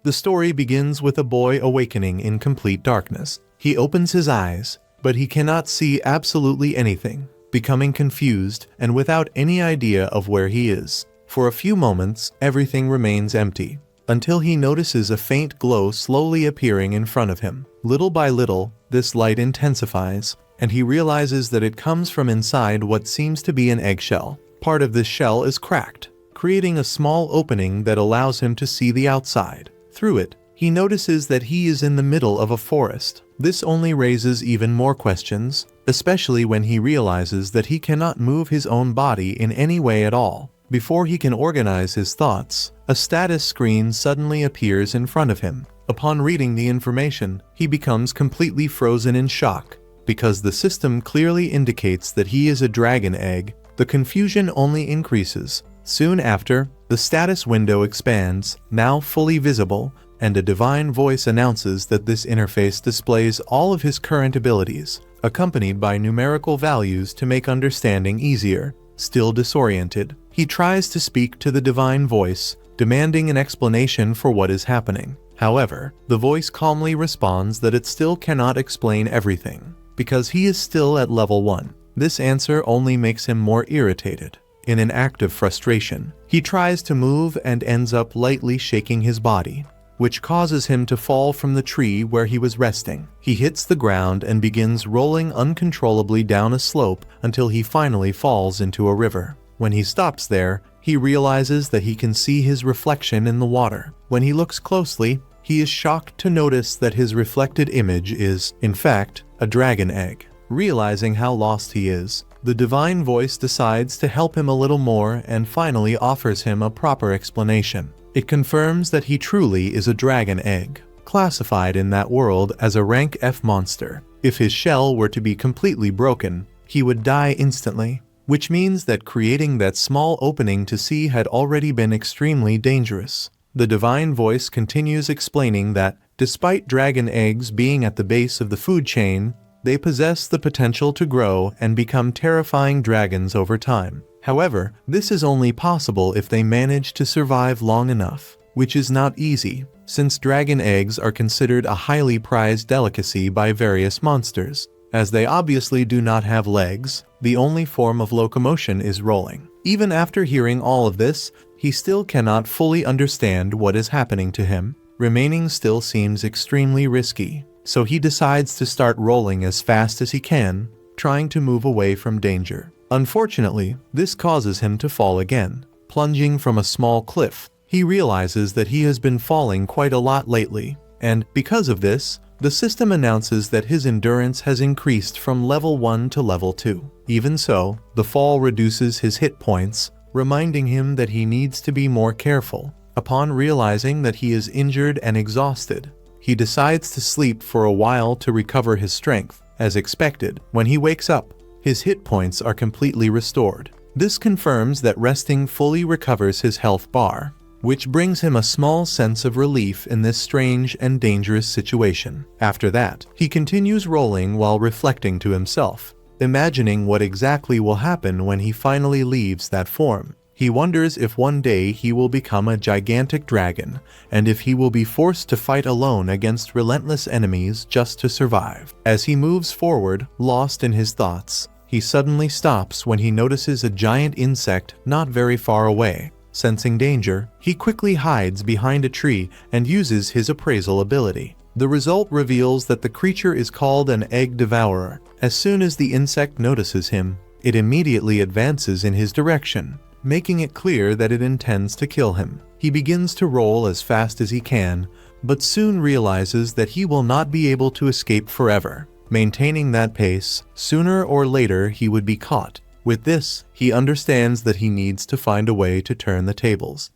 The story begins with a boy awakening in complete darkness. He opens his eyes, but he cannot see absolutely anything, becoming confused and without any idea of where he is. For a few moments, everything remains empty, until he notices a faint glow slowly appearing in front of him. Little by little, this light intensifies, and he realizes that it comes from inside what seems to be an eggshell. Part of this shell is cracked, creating a small opening that allows him to see the outside. Through it, he notices that he is in the middle of a forest. This only raises even more questions, especially when he realizes that he cannot move his own body in any way at all. Before he can organize his thoughts, a status screen suddenly appears in front of him. Upon reading the information, he becomes completely frozen in shock. Because the system clearly indicates that he is a dragon egg, the confusion only increases. Soon after, the status window expands, now fully visible, and a divine voice announces that this interface displays all of his current abilities, accompanied by numerical values to make understanding easier. Still disoriented, he tries to speak to the divine voice, demanding an explanation for what is happening. However, the voice calmly responds that it still cannot explain everything, because he is still at level 1. This answer only makes him more irritated. In an act of frustration, he tries to move and ends up lightly shaking his body, which causes him to fall from the tree where he was resting. He hits the ground and begins rolling uncontrollably down a slope until he finally falls into a river. When he stops there, he realizes that he can see his reflection in the water. When he looks closely, he is shocked to notice that his reflected image is, in fact, a dragon egg. Realizing how lost he is, the divine voice decides to help him a little more and finally offers him a proper explanation. It confirms that he truly is a dragon egg, classified in that world as a rank F monster. If his shell were to be completely broken, he would die instantly, which means that creating that small opening to see had already been extremely dangerous. The divine voice continues explaining that, despite dragon eggs being at the base of the food chain, they possess the potential to grow and become terrifying dragons over time. However, this is only possible if they manage to survive long enough, which is not easy, since dragon eggs are considered a highly prized delicacy by various monsters. As they obviously do not have legs, the only form of locomotion is rolling. Even after hearing all of this, he still cannot fully understand what is happening to him. Remaining still seems extremely risky, so he decides to start rolling as fast as he can, trying to move away from danger. Unfortunately, this causes him to fall again. Plunging from a small cliff, he realizes that he has been falling quite a lot lately, and because of this, the system announces that his endurance has increased from level 1 to level 2. Even so, the fall reduces his hit points, reminding him that he needs to be more careful. Upon realizing that he is injured and exhausted, he decides to sleep for a while to recover his strength. As expected, when he wakes up, his hit points are completely restored. This confirms that resting fully recovers his health bar, which brings him a small sense of relief in this strange and dangerous situation. After that, he continues rolling while reflecting to himself, imagining what exactly will happen when he finally leaves that form. He wonders if one day he will become a gigantic dragon, and if he will be forced to fight alone against relentless enemies just to survive. As he moves forward, lost in his thoughts, he suddenly stops when he notices a giant insect not very far away. Sensing danger, he quickly hides behind a tree and uses his appraisal ability. The result reveals that the creature is called an egg devourer. As soon as the insect notices him, it immediately advances in his direction, making it clear that it intends to kill him. He begins to roll as fast as he can, but soon realizes that he will not be able to escape forever. Maintaining that pace, sooner or later he would be caught. With this, he understands that he needs to find a way to turn the tables.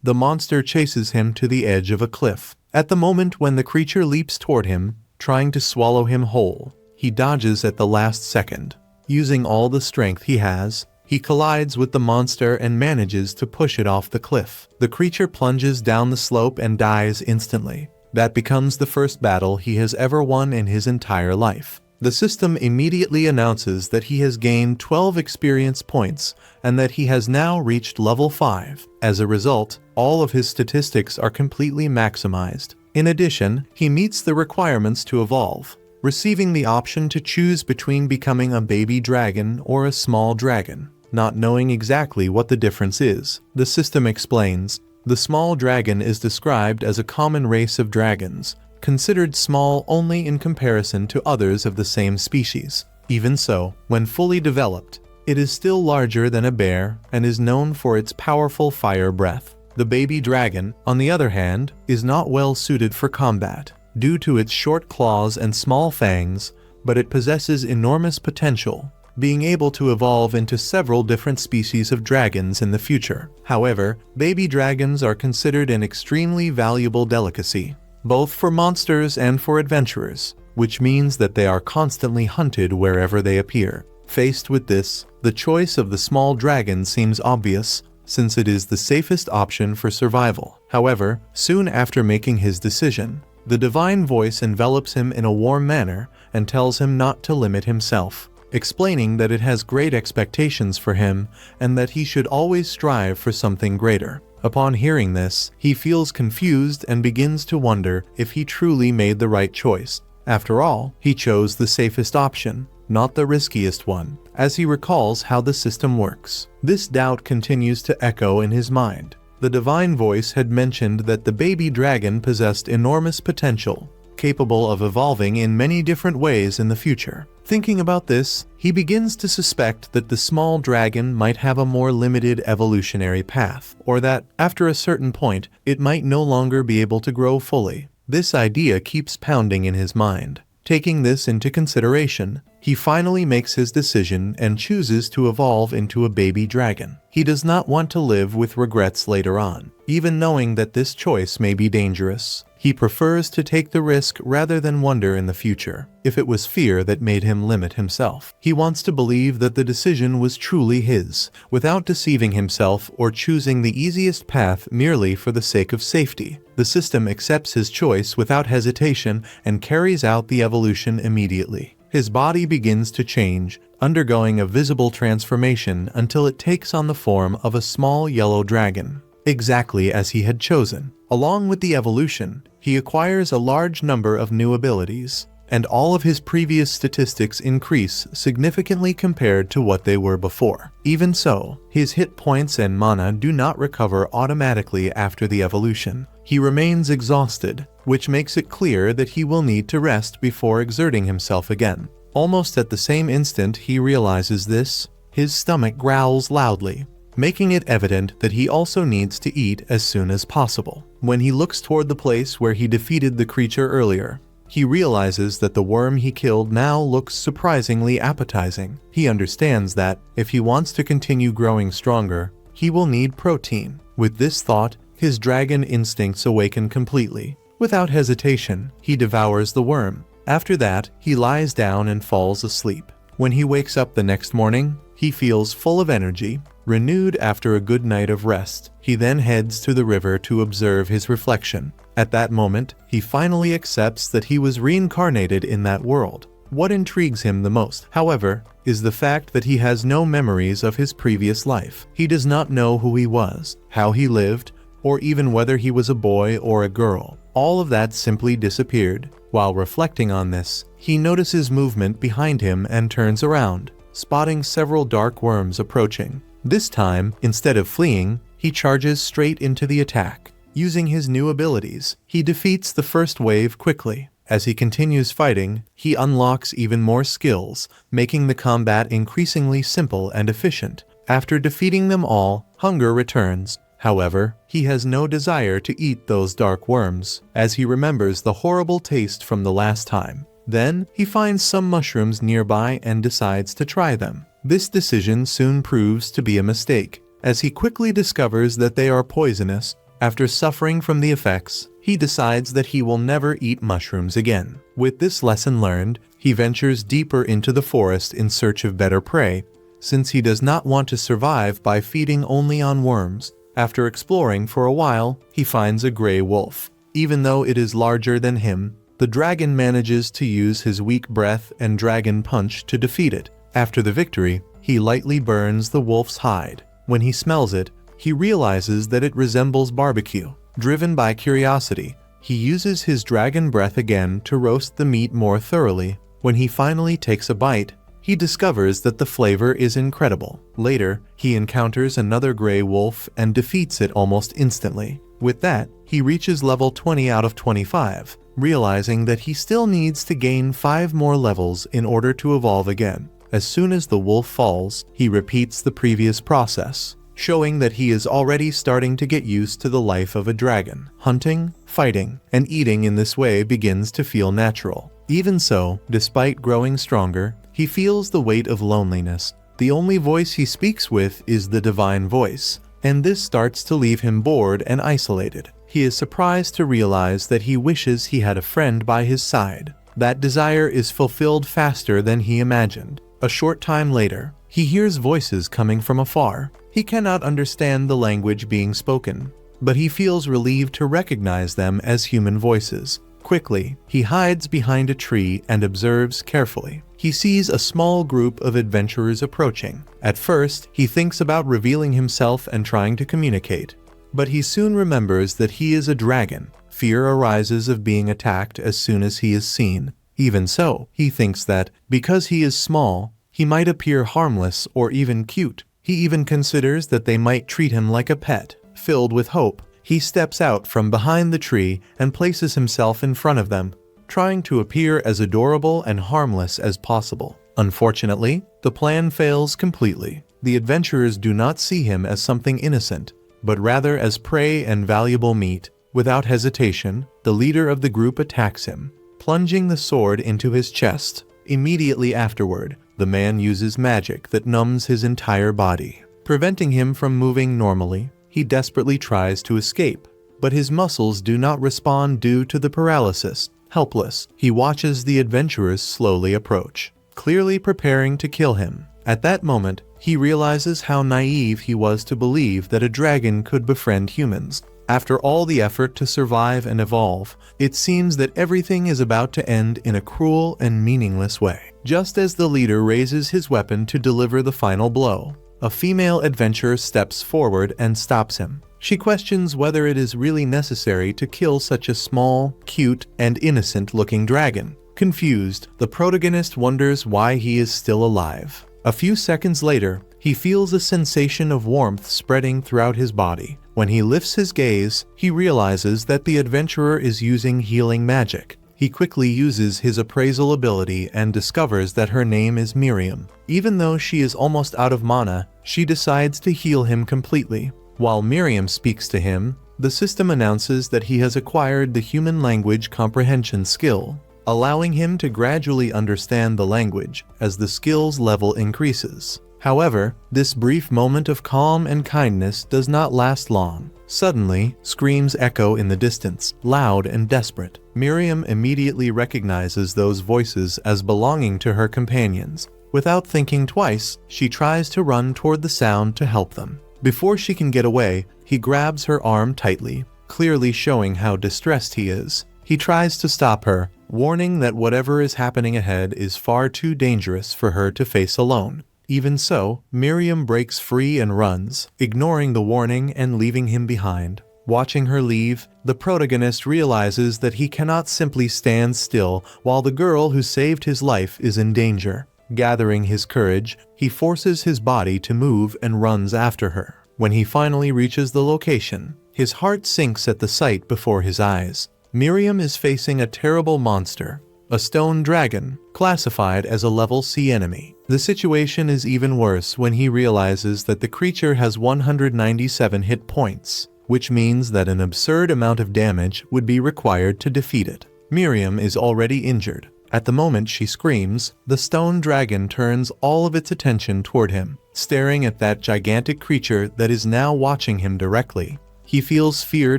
The monster chases him to the edge of a cliff. At the moment when the creature leaps toward him, trying to swallow him whole, he dodges at the last second. Using all the strength he has, he collides with the monster and manages to push it off the cliff. The creature plunges down the slope and dies instantly. That becomes the first battle he has ever won in his entire life. The system immediately announces that he has gained 12 experience points and that he has now reached level 5. As a result, all of his statistics are completely maximized. In addition, he meets the requirements to evolve, receiving the option to choose between becoming a baby dragon or a small dragon. Not knowing exactly what the difference is, the system explains, the small dragon is described as a common race of dragons, considered small only in comparison to others of the same species. Even so, when fully developed, it is still larger than a bear and is known for its powerful fire breath. The baby dragon, on the other hand, is not well suited for combat due to its short claws and small fangs, but it possesses enormous potential, being able to evolve into several different species of dragons in the future. However, baby dragons are considered an extremely valuable delicacy, both for monsters and for adventurers, which means that they are constantly hunted wherever they appear. Faced with this, the choice of the small dragon seems obvious, since it is the safest option for survival. However, soon after making his decision, the divine voice envelops him in a warm manner and tells him not to limit himself, explaining that it has great expectations for him and that he should always strive for something greater. Upon hearing this, he feels confused and begins to wonder if he truly made the right choice. After all, he chose the safest option, not the riskiest one, as he recalls how the system works. This doubt continues to echo in his mind. The divine voice had mentioned that the baby dragon possessed enormous potential, capable of evolving in many different ways in the future. Thinking about this, he begins to suspect that the small dragon might have a more limited evolutionary path, or that, after a certain point, it might no longer be able to grow fully. This idea keeps pounding in his mind. Taking this into consideration, he finally makes his decision and chooses to evolve into a baby dragon. He does not want to live with regrets later on, even knowing that this choice may be dangerous. He prefers to take the risk rather than wonder in the future if it was fear that made him limit himself. He wants to believe that the decision was truly his, without deceiving himself or choosing the easiest path merely for the sake of safety. The system accepts his choice without hesitation and carries out the evolution immediately. His body begins to change, undergoing a visible transformation until it takes on the form of a small yellow dragon, exactly as he had chosen. Along with the evolution, he acquires a large number of new abilities, and all of his previous statistics increase significantly compared to what they were before. Even so, his hit points and mana do not recover automatically after the evolution. He remains exhausted, which makes it clear that he will need to rest before exerting himself again. Almost at the same instant he realizes this, his stomach growls loudly, making it evident that he also needs to eat as soon as possible. When he looks toward the place where he defeated the creature earlier, he realizes that the worm he killed now looks surprisingly appetizing. He understands that, if he wants to continue growing stronger, he will need protein. With this thought, his dragon instincts awaken completely. Without hesitation, he devours the worm. After that, he lies down and falls asleep. When he wakes up the next morning, he feels full of energy, renewed after a good night of rest. He then heads to the river to observe his reflection. At that moment, he finally accepts that he was reincarnated in that world. What intrigues him the most, however, is the fact that he has no memories of his previous life. He does not know who he was, how he lived, or even whether he was a boy or a girl. All of that simply disappeared. While reflecting on this, he notices movement behind him and turns around, spotting several dark worms approaching. This time, instead of fleeing, he charges straight into the attack. Using his new abilities, he defeats the first wave quickly. As he continues fighting, he unlocks even more skills, making the combat increasingly simple and efficient. After defeating them all, hunger returns. However, he has no desire to eat those dark worms, as he remembers the horrible taste from the last time. Then, he finds some mushrooms nearby and decides to try them. This decision soon proves to be a mistake, as he quickly discovers that they are poisonous. After suffering from the effects, he decides that he will never eat mushrooms again. With this lesson learned, he ventures deeper into the forest in search of better prey, since he does not want to survive by feeding only on worms. After exploring for a while, he finds a gray wolf. Even though it is larger than him, the dragon manages to use his weak breath and dragon punch to defeat it. After the victory, he lightly burns the wolf's hide. When he smells it, he realizes that it resembles barbecue. Driven by curiosity, he uses his dragon breath again to roast the meat more thoroughly. When he finally takes a bite, he discovers that the flavor is incredible. Later, he encounters another gray wolf and defeats it almost instantly. With that, he reaches level 20 out of 25, realizing that he still needs to gain 5 more levels in order to evolve again. As soon as the wolf falls, he repeats the previous process, showing that he is already starting to get used to the life of a dragon. Hunting, fighting, and eating in this way begins to feel natural. Even so, despite growing stronger, he feels the weight of loneliness. The only voice he speaks with is the divine voice, and this starts to leave him bored and isolated. He is surprised to realize that he wishes he had a friend by his side. That desire is fulfilled faster than he imagined. A short time later, he hears voices coming from afar. He cannot understand the language being spoken, but he feels relieved to recognize them as human voices. Quickly, he hides behind a tree and observes carefully. He sees a small group of adventurers approaching. At first, he thinks about revealing himself and trying to communicate, but he soon remembers that he is a dragon. Fear arises of being attacked as soon as he is seen. Even so, he thinks that, because he is small, he might appear harmless or even cute. He even considers that they might treat him like a pet. Filled with hope, he steps out from behind the tree and places himself in front of them, trying to appear as adorable and harmless as possible. Unfortunately, the plan fails completely. The adventurers do not see him as something innocent, but rather as prey and valuable meat. Without hesitation, the leader of the group attacks him, plunging the sword into his chest. Immediately afterward, the man uses magic that numbs his entire body, preventing him from moving normally. He desperately tries to escape, but his muscles do not respond due to the paralysis. Helpless, he watches the adventurers slowly approach, clearly preparing to kill him. At that moment, he realizes how naive he was to believe that a dragon could befriend humans. After all the effort to survive and evolve, it seems that everything is about to end in a cruel and meaningless way. Just as the leader raises his weapon to deliver the final blow, a female adventurer steps forward and stops him. She questions whether it is really necessary to kill such a small, cute, and innocent-looking dragon. Confused, the protagonist wonders why he is still alive. A few seconds later, he feels a sensation of warmth spreading throughout his body. When he lifts his gaze, he realizes that the adventurer is using healing magic. He quickly uses his appraisal ability and discovers that her name is Miriam. Even though she is almost out of mana, she decides to heal him completely. While Miriam speaks to him, the system announces that he has acquired the human language comprehension skill, allowing him to gradually understand the language as the skill's level increases. However, this brief moment of calm and kindness does not last long. Suddenly, screams echo in the distance, loud and desperate. Miriam immediately recognizes those voices as belonging to her companions. Without thinking twice, she tries to run toward the sound to help them. Before she can get away, he grabs her arm tightly, clearly showing how distressed he is. He tries to stop her, warning that whatever is happening ahead is far too dangerous for her to face alone. Even so, Miriam breaks free and runs, ignoring the warning and leaving him behind. Watching her leave, the protagonist realizes that he cannot simply stand still while the girl who saved his life is in danger. Gathering his courage, he forces his body to move and runs after her. When he finally reaches the location, his heart sinks at the sight before his eyes. Miriam is facing a terrible monster, a stone dragon, classified as a level C enemy. The situation is even worse when he realizes that the creature has 197 hit points, which means that an absurd amount of damage would be required to defeat it. Miriam is already injured. At the moment she screams, the stone dragon turns all of its attention toward him, staring at that gigantic creature that is now watching him directly. He feels fear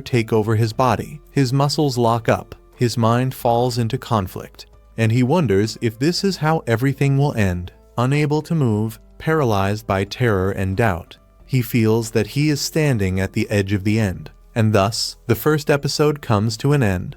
take over his body. His muscles lock up. His mind falls into conflict, and he wonders if this is how everything will end. Unable to move, paralyzed by terror and doubt, he feels that he is standing at the edge of the end, and thus, the first episode comes to an end.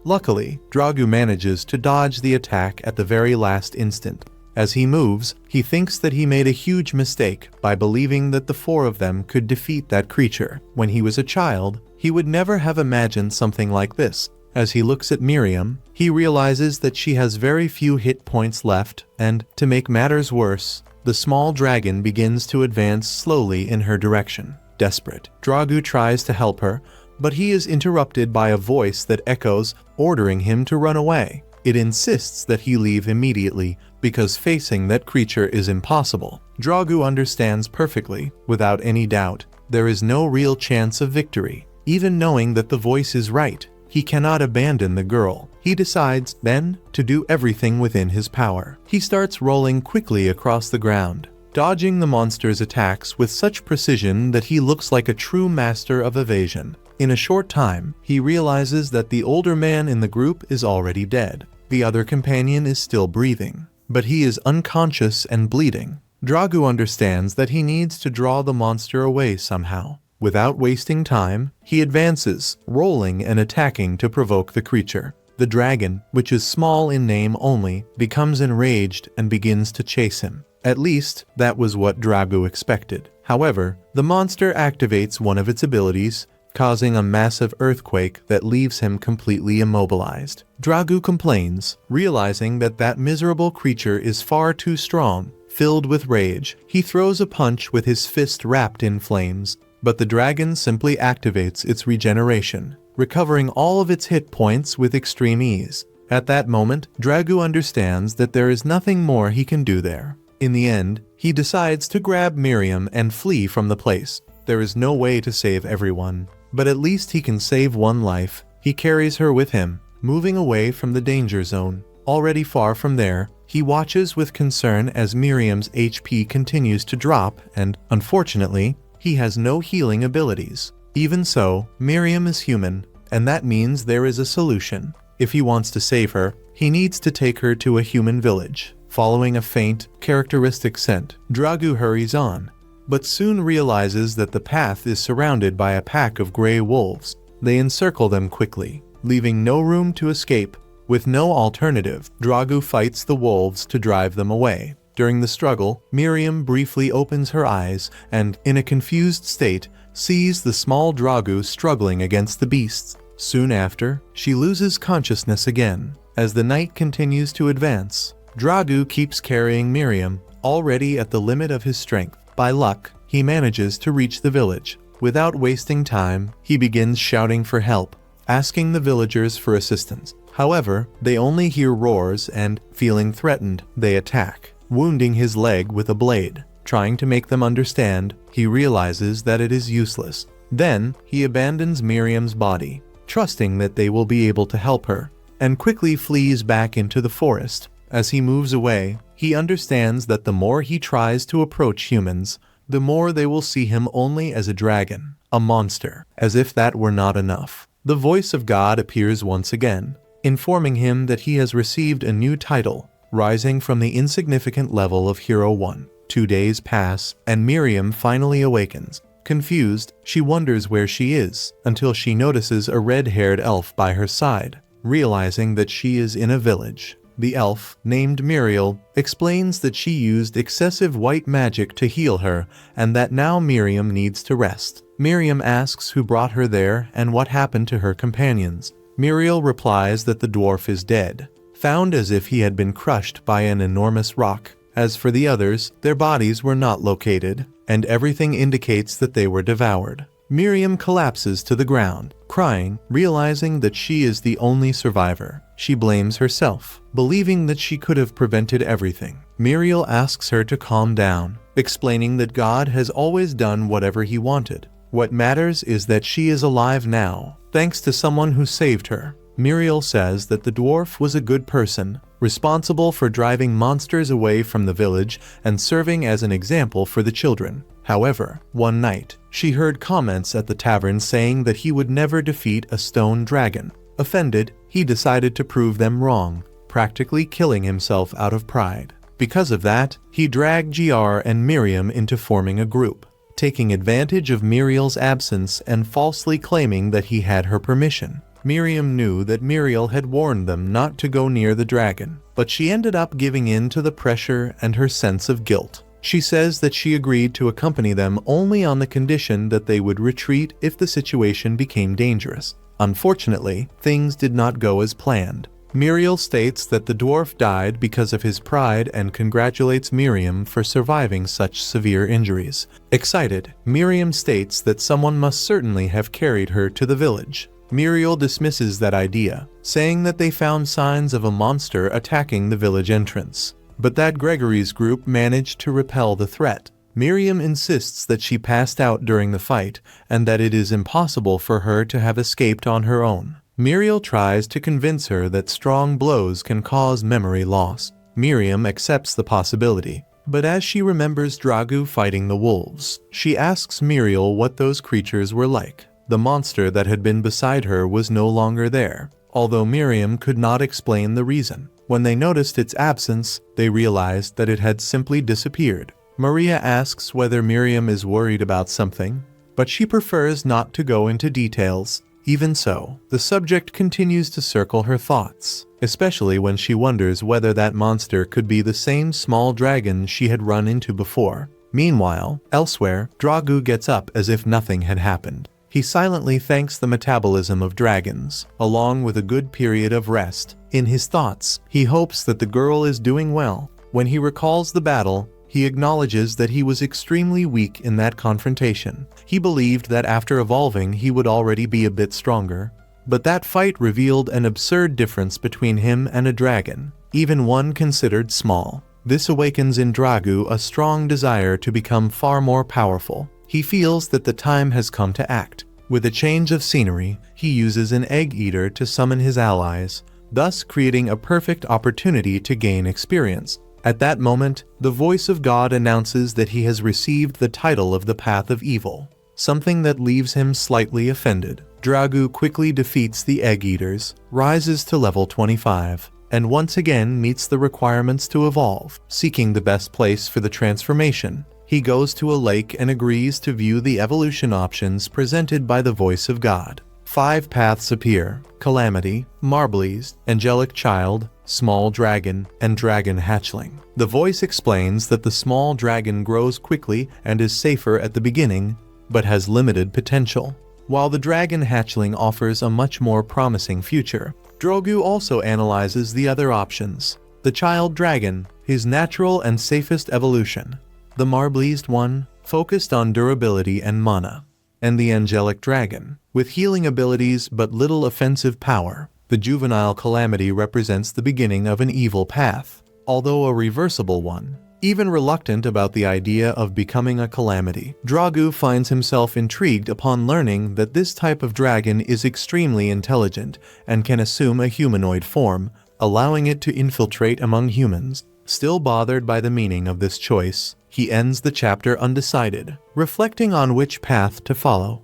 Luckily, Dragu manages to dodge the attack at the very last instant. As he moves, he thinks that he made a huge mistake by believing that the four of them could defeat that creature. When he was a child, he would never have imagined something like this. As he looks at Miriam, he realizes that she has very few hit points left, and, to make matters worse, the small dragon begins to advance slowly in her direction. Desperate, Dragu tries to help her, but he is interrupted by a voice that echoes, ordering him to run away. It insists that he leave immediately, because facing that creature is impossible. Dragu understands perfectly, without any doubt, there is no real chance of victory. Even knowing that the voice is right, he cannot abandon the girl. He decides, then, to do everything within his power. He starts rolling quickly across the ground, dodging the monster's attacks with such precision that he looks like a true master of evasion. In a short time, he realizes that the older man in the group is already dead. The other companion is still breathing, but he is unconscious and bleeding. Dragu understands that he needs to draw the monster away somehow. Without wasting time, he advances, rolling and attacking to provoke the creature. The dragon, which is small in name only, becomes enraged and begins to chase him. At least, that was what Dragu expected. However, the monster activates one of its abilities, causing a massive earthquake that leaves him completely immobilized. Dragu complains, realizing that that miserable creature is far too strong. Filled with rage, he throws a punch with his fist wrapped in flames, but the dragon simply activates its regeneration, recovering all of its hit points with extreme ease. At that moment, Dragu understands that there is nothing more he can do there. In the end, he decides to grab Miriam and flee from the place. There is no way to save everyone, but at least he can save one life. He carries her with him, moving away from the danger zone. Already far from there, he watches with concern as Miriam's HP continues to drop and, unfortunately, he has no healing abilities. Even so, Miriam is human, and that means there is a solution. If he wants to save her, he needs to take her to a human village. Following a faint, characteristic scent, Dragu hurries on, but soon realizes that the path is surrounded by a pack of gray wolves. They encircle them quickly, leaving no room to escape. With no alternative, Dragu fights the wolves to drive them away. During the struggle, Miriam briefly opens her eyes and, in a confused state, sees the small Dragu struggling against the beasts. Soon after, she loses consciousness again. As the night continues to advance, Dragu keeps carrying Miriam, already at the limit of his strength. By luck, he manages to reach the village. Without wasting time, he begins shouting for help, asking the villagers for assistance. However, they only hear roars and, feeling threatened, they attack, wounding his leg with a blade. Trying to make them understand, he realizes that it is useless. Then, he abandons Miriam's body, trusting that they will be able to help her, and quickly flees back into the forest. As he moves away, he understands that the more he tries to approach humans, the more they will see him only as a dragon, a monster. As if that were not enough, the voice of God appears once again, informing him that he has received a new title, rising from the insignificant level of Hero 1. 2 days pass, and Miriam finally awakens. Confused, she wonders where she is, until she notices a red-haired elf by her side. Realizing that she is in a village, the elf, named Muriel, explains that she used excessive white magic to heal her, and that now Miriam needs to rest. Miriam asks who brought her there and what happened to her companions. Muriel replies that the dwarf is dead, found as if he had been crushed by an enormous rock. As for the others, their bodies were not located, and everything indicates that they were devoured. Miriam collapses to the ground, crying, realizing that she is the only survivor. She blames herself, believing that she could have prevented everything. Muriel asks her to calm down, explaining that God has always done whatever he wanted. What matters is that she is alive now, thanks to someone who saved her. Muriel says that the dwarf was a good person, responsible for driving monsters away from the village and serving as an example for the children. However, one night, she heard comments at the tavern saying that he would never defeat a stone dragon. Offended, he decided to prove them wrong, practically killing himself out of pride. Because of that, he dragged GR and Miriam into forming a group, taking advantage of Muriel's absence and falsely claiming that he had her permission. Miriam knew that Muriel had warned them not to go near the dragon, but she ended up giving in to the pressure and her sense of guilt. She says that she agreed to accompany them only on the condition that they would retreat if the situation became dangerous. Unfortunately, things did not go as planned. Muriel states that the dwarf died because of his pride and congratulates Miriam for surviving such severe injuries. Excited, Miriam states that someone must certainly have carried her to the village. Muriel dismisses that idea, saying that they found signs of a monster attacking the village entrance, but that Gregory's group managed to repel the threat. Miriam insists that she passed out during the fight and that it is impossible for her to have escaped on her own. Muriel tries to convince her that strong blows can cause memory loss. Miriam accepts the possibility, but as she remembers Dragu fighting the wolves, she asks Muriel what those creatures were like. The monster that had been beside her was no longer there, although Miriam could not explain the reason. When they noticed its absence, they realized that it had simply disappeared. Maria asks whether Miriam is worried about something, but she prefers not to go into details. Even so, the subject continues to circle her thoughts, especially when she wonders whether that monster could be the same small dragon she had run into before. Meanwhile, elsewhere, Dragu gets up as if nothing had happened. He silently thanks the metabolism of dragons, along with a good period of rest. In his thoughts, he hopes that the girl is doing well. When he recalls the battle, he acknowledges that he was extremely weak in that confrontation. He believed that after evolving he would already be a bit stronger. But that fight revealed an absurd difference between him and a dragon, even one considered small. This awakens in Dragu a strong desire to become far more powerful. He feels that the time has come to act. With a change of scenery, he uses an egg eater to summon his allies, thus creating a perfect opportunity to gain experience. At that moment, the voice of God announces that he has received the title of the Path of Evil, something that leaves him slightly offended. Dragu quickly defeats the egg eaters, rises to level 25, and once again meets the requirements to evolve. Seeking the best place for the transformation, he goes to a lake and agrees to view the evolution options presented by the voice of God. 5 paths appear: Calamity, Marbleys, Angelic Child, Small Dragon, and Dragon Hatchling. The voice explains that the small dragon grows quickly and is safer at the beginning, but has limited potential, while the Dragon Hatchling offers a much more promising future. Dragu also analyzes the other options: the Child Dragon, his natural and safest evolution; the Marbleysed one, focused on durability and mana; and the Angelic Dragon, with healing abilities but little offensive power. The juvenile Calamity represents the beginning of an evil path, although a reversible one. Even reluctant about the idea of becoming a Calamity, Dragu finds himself intrigued upon learning that this type of dragon is extremely intelligent and can assume a humanoid form, allowing it to infiltrate among humans. Still bothered by the meaning of this choice, he ends the chapter undecided, reflecting on which path to follow.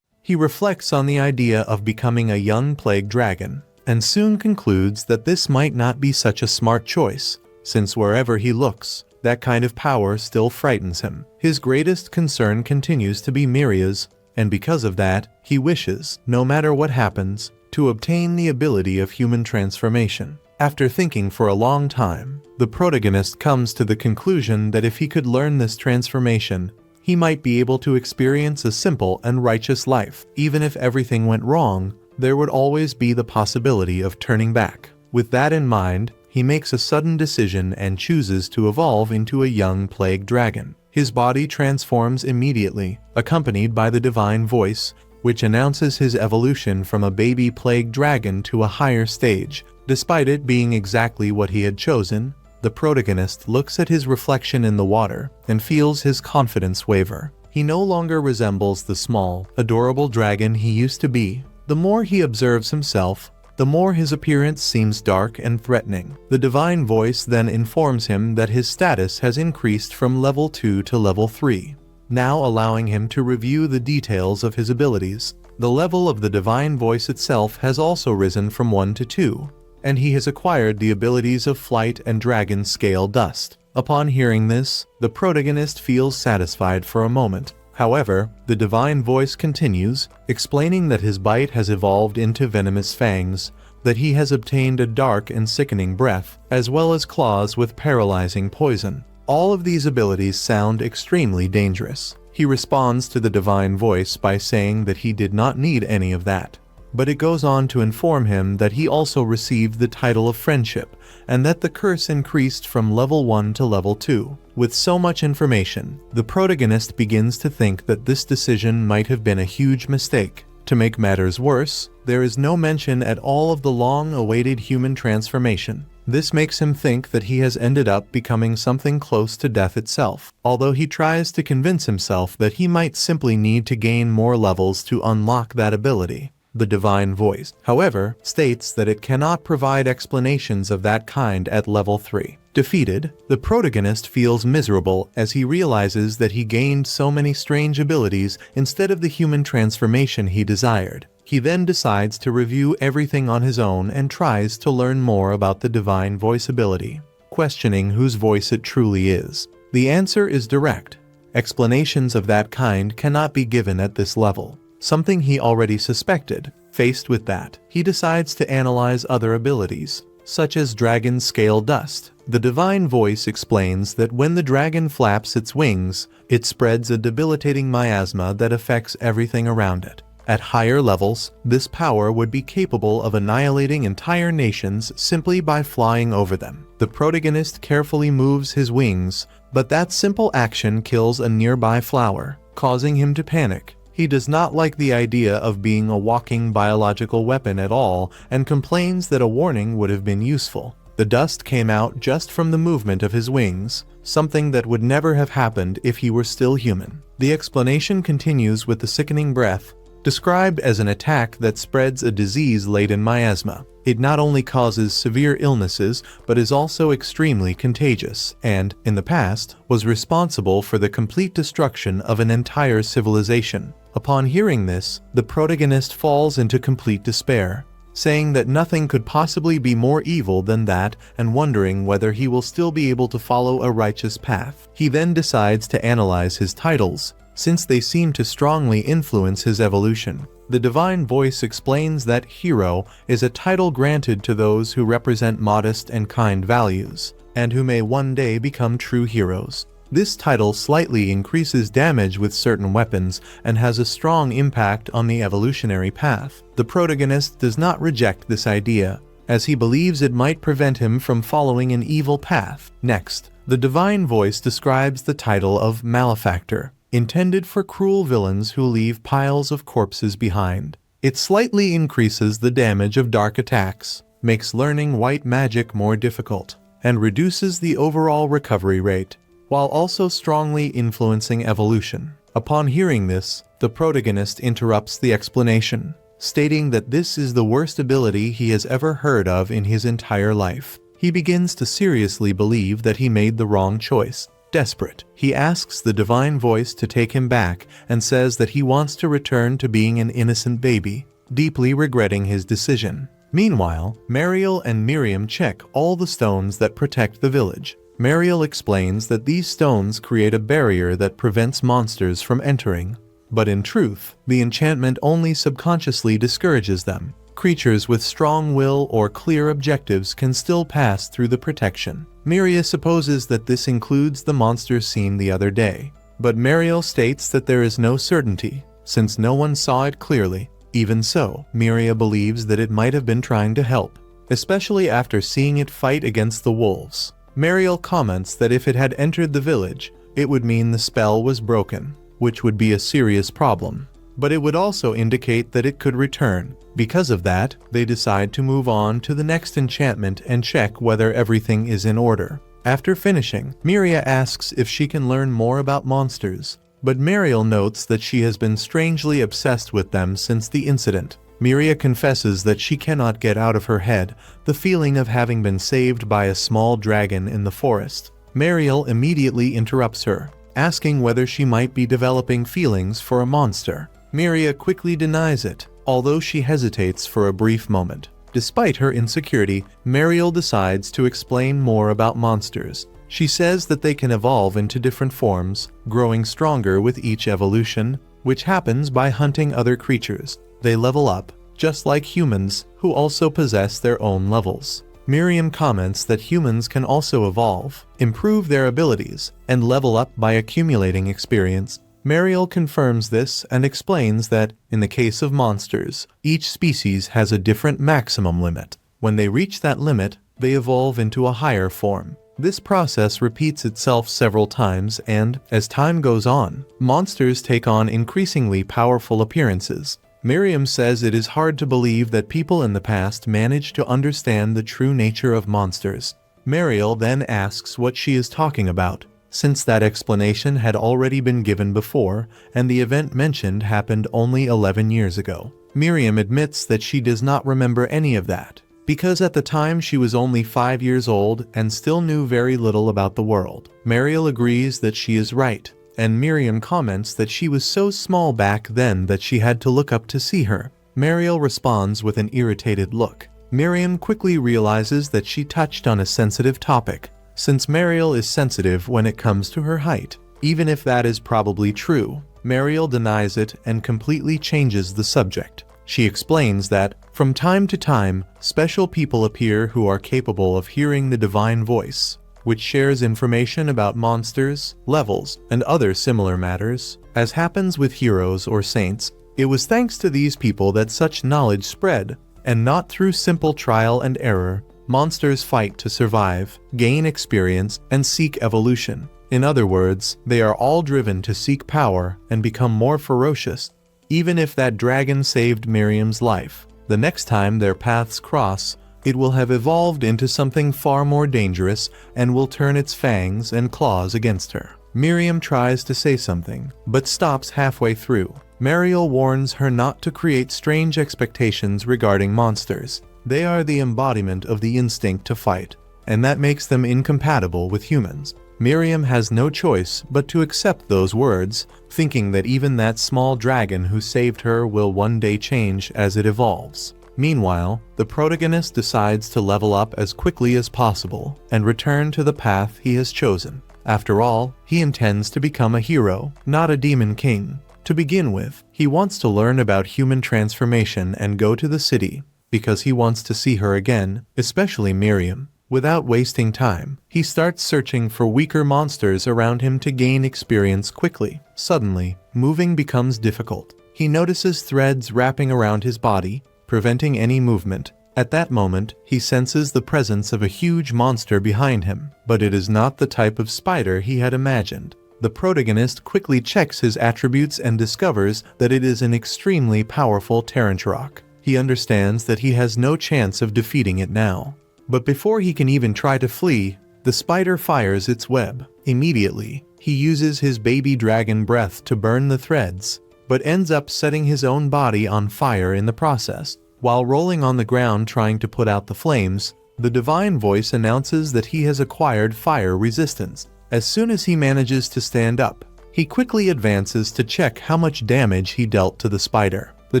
He reflects on the idea of becoming a young plague dragon, and soon concludes that this might not be such a smart choice, since wherever he looks, that kind of power still frightens him. His greatest concern continues to be Miria's, and because of that, he wishes, no matter what happens, to obtain the ability of human transformation. After thinking for a long time, the protagonist comes to the conclusion that if he could learn this transformation, he might be able to experience a simple and righteous life. Even if everything went wrong, there would always be the possibility of turning back. With that in mind, he makes a sudden decision and chooses to evolve into a young plague dragon. His body transforms immediately, accompanied by the divine voice, which announces his evolution from a baby plague dragon to a higher stage. Despite it being exactly what he had chosen, the protagonist looks at his reflection in the water and feels his confidence waver. He no longer resembles the small, adorable dragon he used to be. The more he observes himself, the more his appearance seems dark and threatening. The divine voice then informs him that his status has increased from level 2 to level 3, now allowing him to review the details of his abilities. The level of the divine voice itself has also risen from 1 to 2, and he has acquired the abilities of flight and dragon scale dust. Upon hearing this, the protagonist feels satisfied for a moment. However, the divine voice continues, explaining that his bite has evolved into venomous fangs, that he has obtained a dark and sickening breath, as well as claws with paralyzing poison. All of these abilities sound extremely dangerous. He responds to the divine voice by saying that he did not need any of that. But it goes on to inform him that he also received the title of friendship, and that the curse increased from level 1 to level 2. With so much information, the protagonist begins to think that this decision might have been a huge mistake. To make matters worse, there is no mention at all of the long-awaited human transformation. This makes him think that he has ended up becoming something close to death itself, although he tries to convince himself that he might simply need to gain more levels to unlock that ability. The divine voice, however, states that it cannot provide explanations of that kind at level 3. Defeated, the protagonist feels miserable as he realizes that he gained so many strange abilities instead of the human transformation he desired. He then decides to review everything on his own and tries to learn more about the divine voice ability, questioning whose voice it truly is. The answer is direct. Explanations of that kind cannot be given at this level. Something he already suspected. Faced with that, he decides to analyze other abilities, such as dragon scale dust. The divine voice explains that when the dragon flaps its wings, it spreads a debilitating miasma that affects everything around it. At higher levels, this power would be capable of annihilating entire nations simply by flying over them. The protagonist carefully moves his wings, but that simple action kills a nearby flower, causing him to panic. He does not like the idea of being a walking biological weapon at all and complains that a warning would have been useful. The dust came out just from the movement of his wings, something that would never have happened if he were still human. The explanation continues with the sickening breath, described as an attack that spreads a disease-laden miasma. It not only causes severe illnesses, but is also extremely contagious, and, in the past, was responsible for the complete destruction of an entire civilization. Upon hearing this, the protagonist falls into complete despair, saying that nothing could possibly be more evil than that and wondering whether he will still be able to follow a righteous path. He then decides to analyze his titles, since they seem to strongly influence his evolution. The divine voice explains that hero is a title granted to those who represent modest and kind values, and who may one day become true heroes. This title slightly increases damage with certain weapons and has a strong impact on the evolutionary path. The protagonist does not reject this idea, as he believes it might prevent him from following an evil path. Next, the divine voice describes the title of malefactor, intended for cruel villains who leave piles of corpses behind. It slightly increases the damage of dark attacks, makes learning white magic more difficult, and reduces the overall recovery rate, while also strongly influencing evolution. Upon hearing this, the protagonist interrupts the explanation, stating that this is the worst ability he has ever heard of in his entire life. He begins to seriously believe that he made the wrong choice. Desperate, he asks the divine voice to take him back and says that he wants to return to being an innocent baby, deeply regretting his decision. Meanwhile, Mariel and Miriam check all the stones that protect the village. Mariel explains that these stones create a barrier that prevents monsters from entering, but in truth, the enchantment only subconsciously discourages them. Creatures with strong will or clear objectives can still pass through the protection. Miria supposes that this includes the monsters seen the other day, but Mariel states that there is no certainty, since no one saw it clearly. Even so, Miria believes that it might have been trying to help, especially after seeing it fight against the wolves. Mariel comments that if it had entered the village, it would mean the spell was broken, which would be a serious problem. But it would also indicate that it could return. Because of that, they decide to move on to the next enchantment and check whether everything is in order. After finishing, Miria asks if she can learn more about monsters, but Mariel notes that she has been strangely obsessed with them since the incident. Miria confesses that she cannot get out of her head the feeling of having been saved by a small dragon in the forest. Mariel immediately interrupts her, asking whether she might be developing feelings for a monster. Miria quickly denies it, although she hesitates for a brief moment. Despite her insecurity, Mariel decides to explain more about monsters. She says that they can evolve into different forms, growing stronger with each evolution, which happens by hunting other creatures. They level up, just like humans, who also possess their own levels. Miriam comments that humans can also evolve, improve their abilities, and level up by accumulating experience. Mariel confirms this and explains that, in the case of monsters, each species has a different maximum limit. When they reach that limit, they evolve into a higher form. This process repeats itself several times and, as time goes on, monsters take on increasingly powerful appearances. Miriam says it is hard to believe that people in the past managed to understand the true nature of monsters. Mariel then asks what she is talking about, since that explanation had already been given before and the event mentioned happened only 11 years ago. Miriam admits that she does not remember any of that, because at the time she was only 5 years old and still knew very little about the world. Mariel agrees that she is right, and Miriam comments that she was so small back then that she had to look up to see her. Mariel responds with an irritated look. Miriam quickly realizes that she touched on a sensitive topic, since Mariel is sensitive when it comes to her height. Even if that is probably true, Mariel denies it and completely changes the subject. She explains that, from time to time, special people appear who are capable of hearing the divine voice, which shares information about monsters, levels, and other similar matters. As happens with heroes or saints, it was thanks to these people that such knowledge spread, and not through simple trial and error. Monsters fight to survive, gain experience, and seek evolution. In other words, they are all driven to seek power and become more ferocious. Even if that dragon saved Miriam's life, the next time their paths cross, it will have evolved into something far more dangerous and will turn its fangs and claws against her. Miriam tries to say something, but stops halfway through. Mariel warns her not to create strange expectations regarding monsters. They are the embodiment of the instinct to fight, and that makes them incompatible with humans. Miriam has no choice but to accept those words, thinking that even that small dragon who saved her will one day change as it evolves. Meanwhile, the protagonist decides to level up as quickly as possible and return to the path he has chosen. After all, he intends to become a hero, not a demon king. To begin with, he wants to learn about human transformation and go to the city, because he wants to see her again, especially Miriam. Without wasting time, he starts searching for weaker monsters around him to gain experience quickly. Suddenly, moving becomes difficult. He notices threads wrapping around his body, preventing any movement. At that moment, he senses the presence of a huge monster behind him, but it is not the type of spider he had imagined. The protagonist quickly checks his attributes and discovers that it is an extremely powerful Taranturok. He understands that he has no chance of defeating it now. But before he can even try to flee, the spider fires its web. Immediately, he uses his baby dragon breath to burn the threads, but ends up setting his own body on fire in the process. While rolling on the ground trying to put out the flames, the divine voice announces that he has acquired fire resistance. As soon as he manages to stand up, he quickly advances to check how much damage he dealt to the spider. The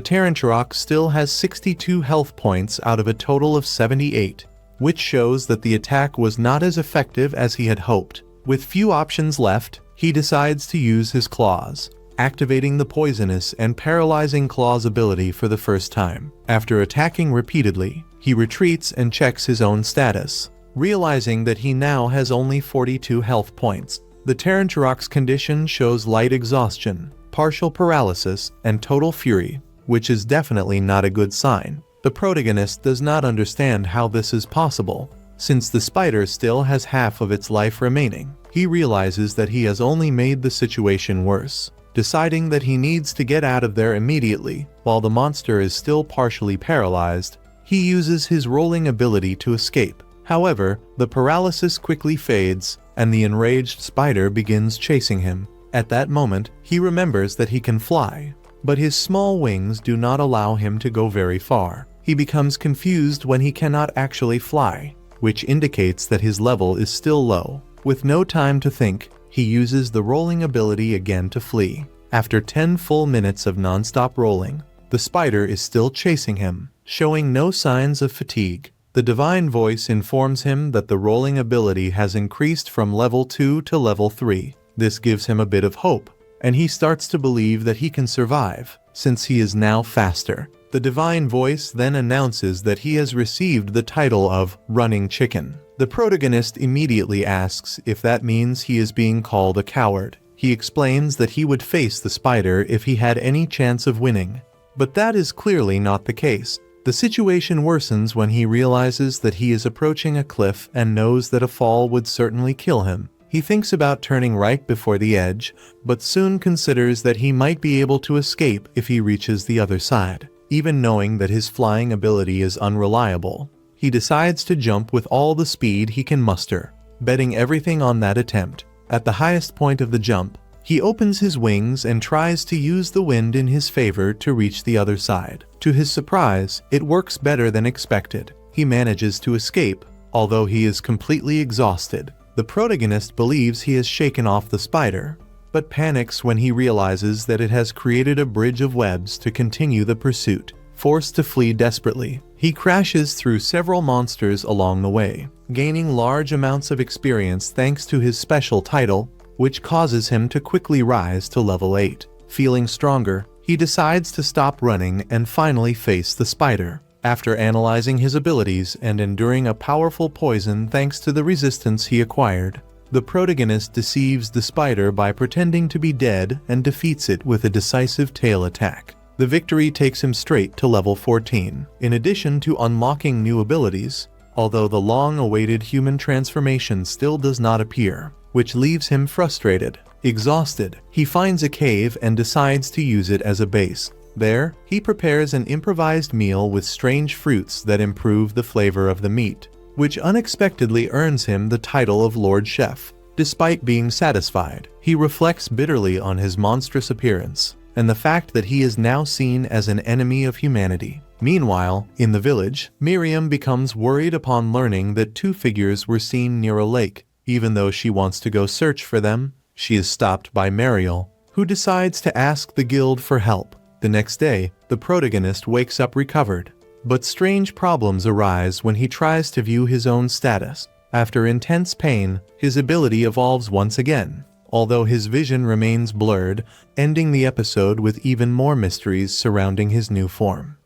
Taranturok still has 62 health points out of a total of 78. Which shows that the attack was not as effective as he had hoped. With few options left, he decides to use his claws, activating the poisonous and paralyzing claws ability for the first time. After attacking repeatedly, he retreats and checks his own status, realizing that he now has only 42 health points. The Taranturok's condition shows light exhaustion, partial paralysis, and total fury, which is definitely not a good sign. The protagonist does not understand how this is possible, since the spider still has half of its life remaining. He realizes that he has only made the situation worse. Deciding that he needs to get out of there immediately, while the monster is still partially paralyzed, he uses his rolling ability to escape. However, the paralysis quickly fades, and the enraged spider begins chasing him. At that moment, he remembers that he can fly, but his small wings do not allow him to go very far. He becomes confused when he cannot actually fly, which indicates that his level is still low. With no time to think, he uses the rolling ability again to flee. After 10 full minutes of non-stop rolling, the spider is still chasing him, showing no signs of fatigue. The divine voice informs him that the rolling ability has increased from level 2 to level 3. This gives him a bit of hope, and he starts to believe that he can survive, since he is now faster. The divine voice then announces that he has received the title of Running Chicken. The protagonist immediately asks if that means he is being called a coward. He explains that he would face the spider if he had any chance of winning. But that is clearly not the case. The situation worsens when he realizes that he is approaching a cliff and knows that a fall would certainly kill him. He thinks about turning right before the edge, but soon considers that he might be able to escape if he reaches the other side. Even knowing that his flying ability is unreliable, he decides to jump with all the speed he can muster, betting everything on that attempt. At the highest point of the jump, he opens his wings and tries to use the wind in his favor to reach the other side. To his surprise, it works better than expected. He manages to escape, although he is completely exhausted. The protagonist believes he has shaken off the spider, but panics when he realizes that it has created a bridge of webs to continue the pursuit. Forced to flee desperately, he crashes through several monsters along the way, gaining large amounts of experience thanks to his special title, which causes him to quickly rise to level 8. Feeling stronger, he decides to stop running and finally face the spider. After analyzing his abilities and enduring a powerful poison thanks to the resistance he acquired, the protagonist deceives the spider by pretending to be dead and defeats it with a decisive tail attack. The victory takes him straight to level 14. In addition to unlocking new abilities, although the long-awaited human transformation still does not appear, which leaves him frustrated. Exhausted, he finds a cave and decides to use it as a base. There, he prepares an improvised meal with strange fruits that improve the flavor of the meat, which unexpectedly earns him the title of Lord Chef. Despite being satisfied, he reflects bitterly on his monstrous appearance and the fact that he is now seen as an enemy of humanity. Meanwhile, in the village, Miriam becomes worried upon learning that two figures were seen near a lake. Even though she wants to go search for them, she is stopped by Mariel, who decides to ask the guild for help. The next day, the protagonist wakes up recovered, but strange problems arise when he tries to view his own status. After intense pain, his ability evolves once again, although his vision remains blurred, ending the episode with even more mysteries surrounding his new form.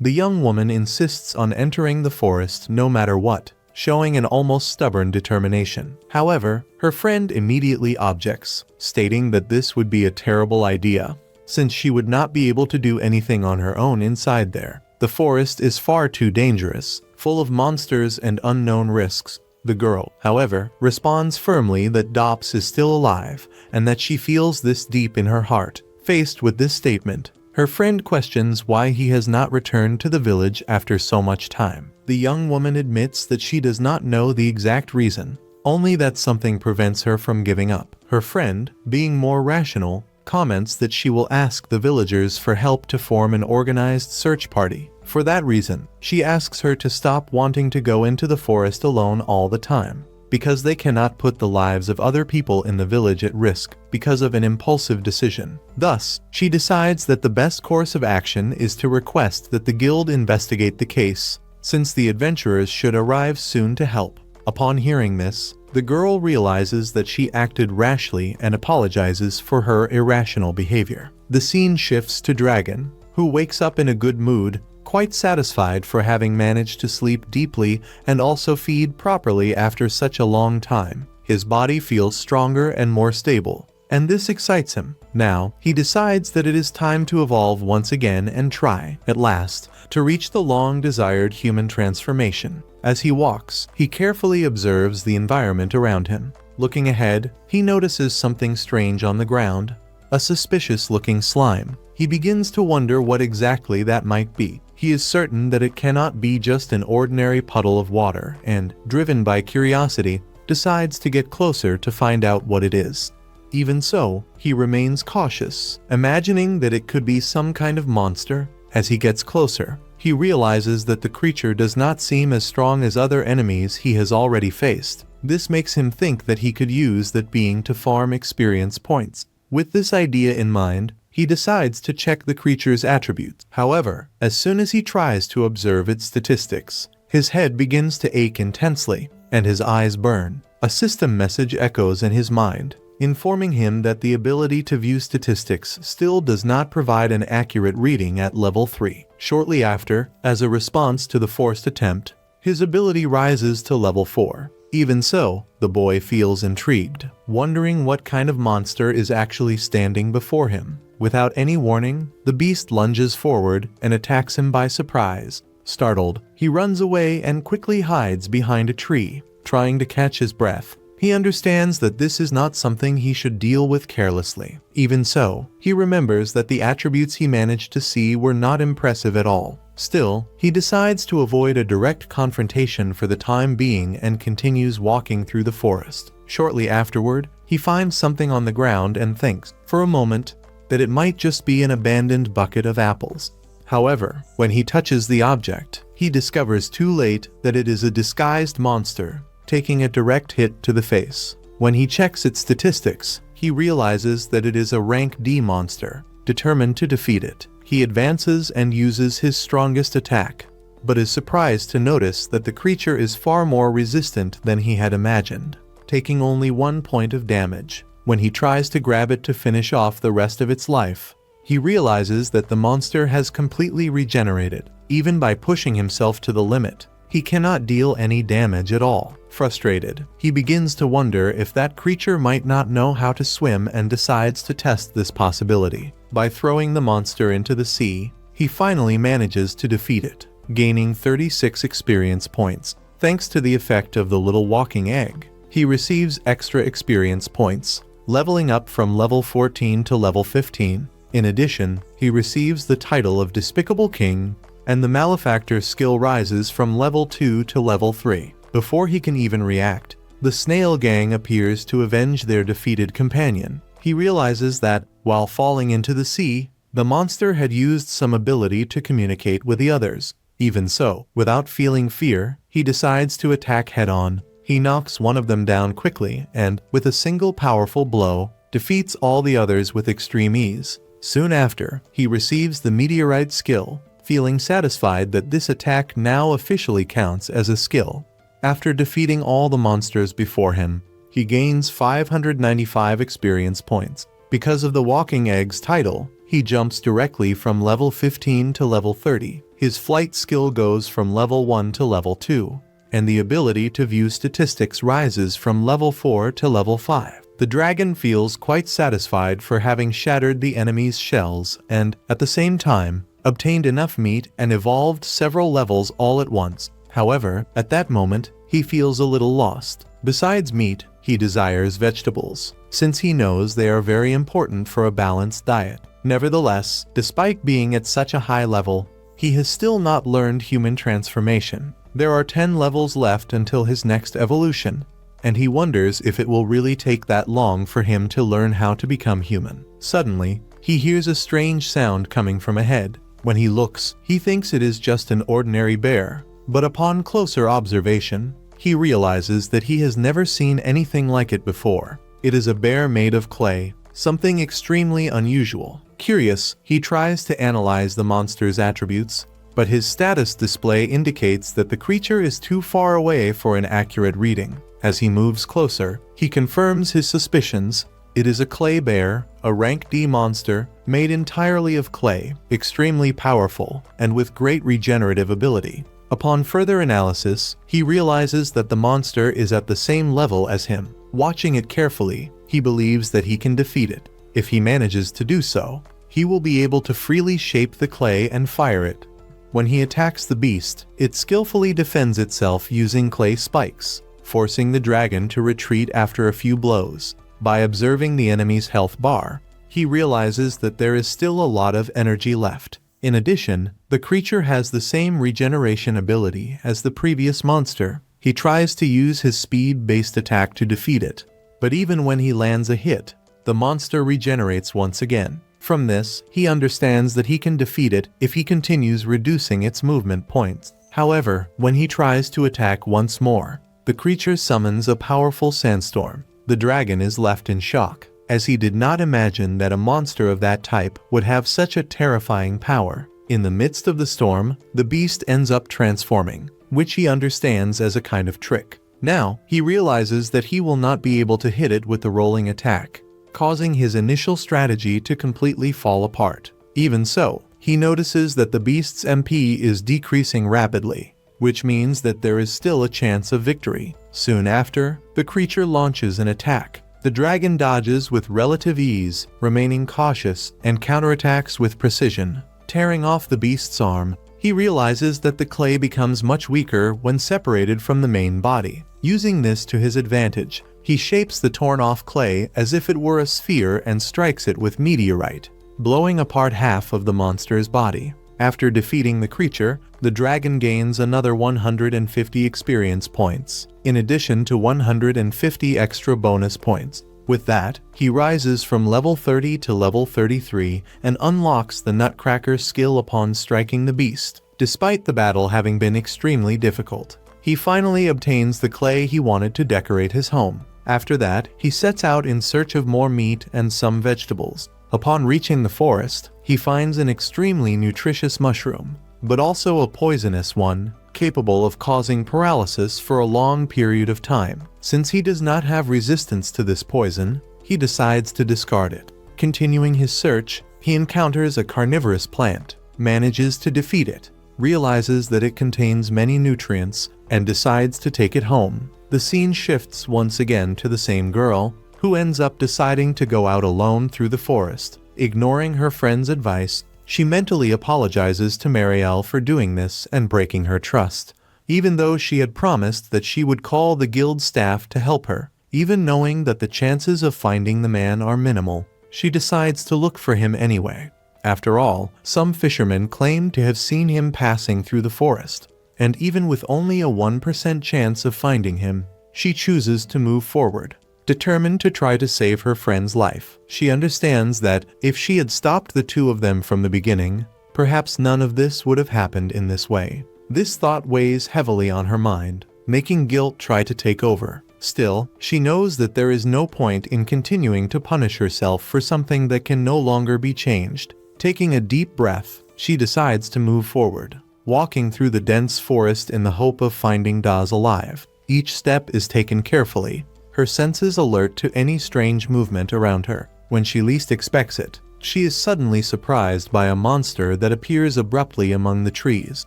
The young woman insists on entering the forest no matter what, showing an almost stubborn determination. However, her friend immediately objects, stating that this would be a terrible idea, since she would not be able to do anything on her own inside there. The forest is far too dangerous, full of monsters and unknown risks. The girl, however, responds firmly that Dops is still alive and that she feels this deep in her heart. Faced with this statement, her friend questions why he has not returned to the village after so much time. The young woman admits that she does not know the exact reason, only that something prevents her from giving up. Her friend, being more rational, comments that she will ask the villagers for help to form an organized search party. For that reason, she asks her to stop wanting to go into the forest alone all the time, because they cannot put the lives of other people in the village at risk because of an impulsive decision. Thus, she decides that the best course of action is to request that the guild investigate the case, since the adventurers should arrive soon to help. Upon hearing this, the girl realizes that she acted rashly and apologizes for her irrational behavior. The scene shifts to Dragon, who wakes up in a good mood, quite satisfied for having managed to sleep deeply and also feed properly after such a long time. His body feels stronger and more stable, and this excites him. Now, he decides that it is time to evolve once again and try, at last, to reach the long-desired human transformation. As he walks, he carefully observes the environment around him. Looking ahead, he notices something strange on the ground, a suspicious-looking slime. He begins to wonder what exactly that might be. He is certain that it cannot be just an ordinary puddle of water and, driven by curiosity, decides to get closer to find out what it is. Even so, he remains cautious, imagining that it could be some kind of monster. As he gets closer, he realizes that the creature does not seem as strong as other enemies he has already faced. This makes him think that he could use that being to farm experience points. With this idea in mind, he decides to check the creature's attributes. However, as soon as he tries to observe its statistics, His head begins to ache intensely, and his eyes burn. A system message echoes in his mind, informing him that the ability to view statistics still does not provide an accurate reading at level 3. Shortly after, as a response to the forced attempt, his ability rises to level 4. Even so, the boy feels intrigued, wondering what kind of monster is actually standing before him. Without any warning, the beast lunges forward and attacks him by surprise. Startled, he runs away and quickly hides behind a tree, trying to catch his breath. He understands that this is not something he should deal with carelessly. Even so, he remembers that the attributes he managed to see were not impressive at all. Still, he decides to avoid a direct confrontation for the time being and continues walking through the forest. Shortly afterward, he finds something on the ground and thinks, for a moment, that it might just be an abandoned bucket of apples. However, when he touches the object, he discovers too late that it is a disguised monster, taking a direct hit to the face. When he checks its statistics, he realizes that it is a rank D monster. Determined to defeat it, he advances and uses his strongest attack, but is surprised to notice that the creature is far more resistant than he had imagined, taking only 1 point of damage. When he tries to grab it to finish off the rest of its life, he realizes that the monster has completely regenerated. Even by pushing himself to the limit, he cannot deal any damage at all. Frustrated, he begins to wonder if that creature might not know how to swim and decides to test this possibility. By throwing the monster into the sea, he finally manages to defeat it, gaining 36 experience points. Thanks to the effect of the little walking egg, he receives extra experience points, leveling up from level 14 to level 15. In addition, he receives the title of Despicable King, and the Malefactor skill rises from level 2 to level 3. Before he can even react, the Snail Gang appears to avenge their defeated companion. He realizes that, while falling into the sea, the monster had used some ability to communicate with the others. Even so, without feeling fear, he decides to attack head-on. He knocks one of them down quickly and, with a single powerful blow, defeats all the others with extreme ease. Soon after, he receives the Meteorite skill, feeling satisfied that this attack now officially counts as a skill. After defeating all the monsters before him, he gains 595 experience points. Because of the Walking Egg's title, he jumps directly from level 15 to level 30. His flight skill goes from level 1 to level 2, and the ability to view statistics rises from level 4 to level 5. The dragon feels quite satisfied for having shattered the enemy's shells and, at the same time, obtained enough meat and evolved several levels all at once. However, at that moment, he feels a little lost. Besides meat, he desires vegetables, since he knows they are very important for a balanced diet. Nevertheless, despite being at such a high level, he has still not learned human transformation. There are 10 levels left until his next evolution, and he wonders if it will really take that long for him to learn how to become human. Suddenly, he hears a strange sound coming from ahead. When he looks, he thinks it is just an ordinary bear, but upon closer observation, he realizes that he has never seen anything like it before. It is a bear made of clay, something extremely unusual. Curious, he tries to analyze the monster's attributes, but his status display indicates that the creature is too far away for an accurate reading. As he moves closer, he confirms his suspicions. It is a clay bear, a rank D monster, made entirely of clay, extremely powerful, and with great regenerative ability. Upon further analysis, he realizes that the monster is at the same level as him. Watching it carefully, he believes that he can defeat it. If he manages to do so, he will be able to freely shape the clay and fire it. When he attacks the beast, it skillfully defends itself using clay spikes, forcing the dragon to retreat after a few blows. By observing the enemy's health bar, he realizes that there is still a lot of energy left. In addition, the creature has the same regeneration ability as the previous monster. He tries to use his speed-based attack to defeat it, but even when he lands a hit, the monster regenerates once again. From this, he understands that he can defeat it if he continues reducing its movement points. However, when he tries to attack once more, the creature summons a powerful sandstorm. The dragon is left in shock, as he did not imagine that a monster of that type would have such a terrifying power. In the midst of the storm, the beast ends up transforming. which he understands as a kind of trick. Now, he realizes that he will not be able to hit it with the rolling attack, causing his initial strategy to completely fall apart. Even so, he notices that the beast's MP is decreasing rapidly, which means that there is still a chance of victory. Soon after, the creature launches an attack. The dragon dodges with relative ease, remaining cautious, and counterattacks with precision. Tearing off the beast's arm, he realizes that the clay becomes much weaker when separated from the main body. Using this to his advantage, he shapes the torn-off clay as if it were a sphere and strikes it with meteorite, blowing apart half of the monster's body. After defeating the creature, the dragon gains another 150 experience points, in addition to 150 extra bonus points. With that, he rises from level 30 to level 33 and unlocks the Nutcracker skill upon striking the beast. Despite the battle having been extremely difficult, he finally obtains the clay he wanted to decorate his home. After that, he sets out in search of more meat and some vegetables. Upon reaching the forest, he finds an extremely nutritious mushroom, but also a poisonous one, capable of causing paralysis for a long period of time. Since he does not have resistance to this poison, he decides to discard it. Continuing his search, he encounters a carnivorous plant, manages to defeat it, realizes that it contains many nutrients, and decides to take it home. The scene shifts once again to the same girl, who ends up deciding to go out alone through the forest. Ignoring her friend's advice, she mentally apologizes to Marielle for doing this and breaking her trust, even though she had promised that she would call the guild staff to help her. Even knowing that the chances of finding the man are minimal, she decides to look for him anyway. After all, some fishermen claim to have seen him passing through the forest, and even with only a 1% chance of finding him, she chooses to move forward. Determined to try to save her friend's life, she understands that if she had stopped the two of them from the beginning, perhaps none of this would have happened in this way. This thought weighs heavily on her mind, making guilt try to take over. Still, she knows that there is no point in continuing to punish herself for something that can no longer be changed. Taking a deep breath, she decides to move forward, walking through the dense forest in the hope of finding Daz alive. Each step is taken carefully, her senses alert to any strange movement around her. When she least expects it, she is suddenly surprised by a monster that appears abruptly among the trees.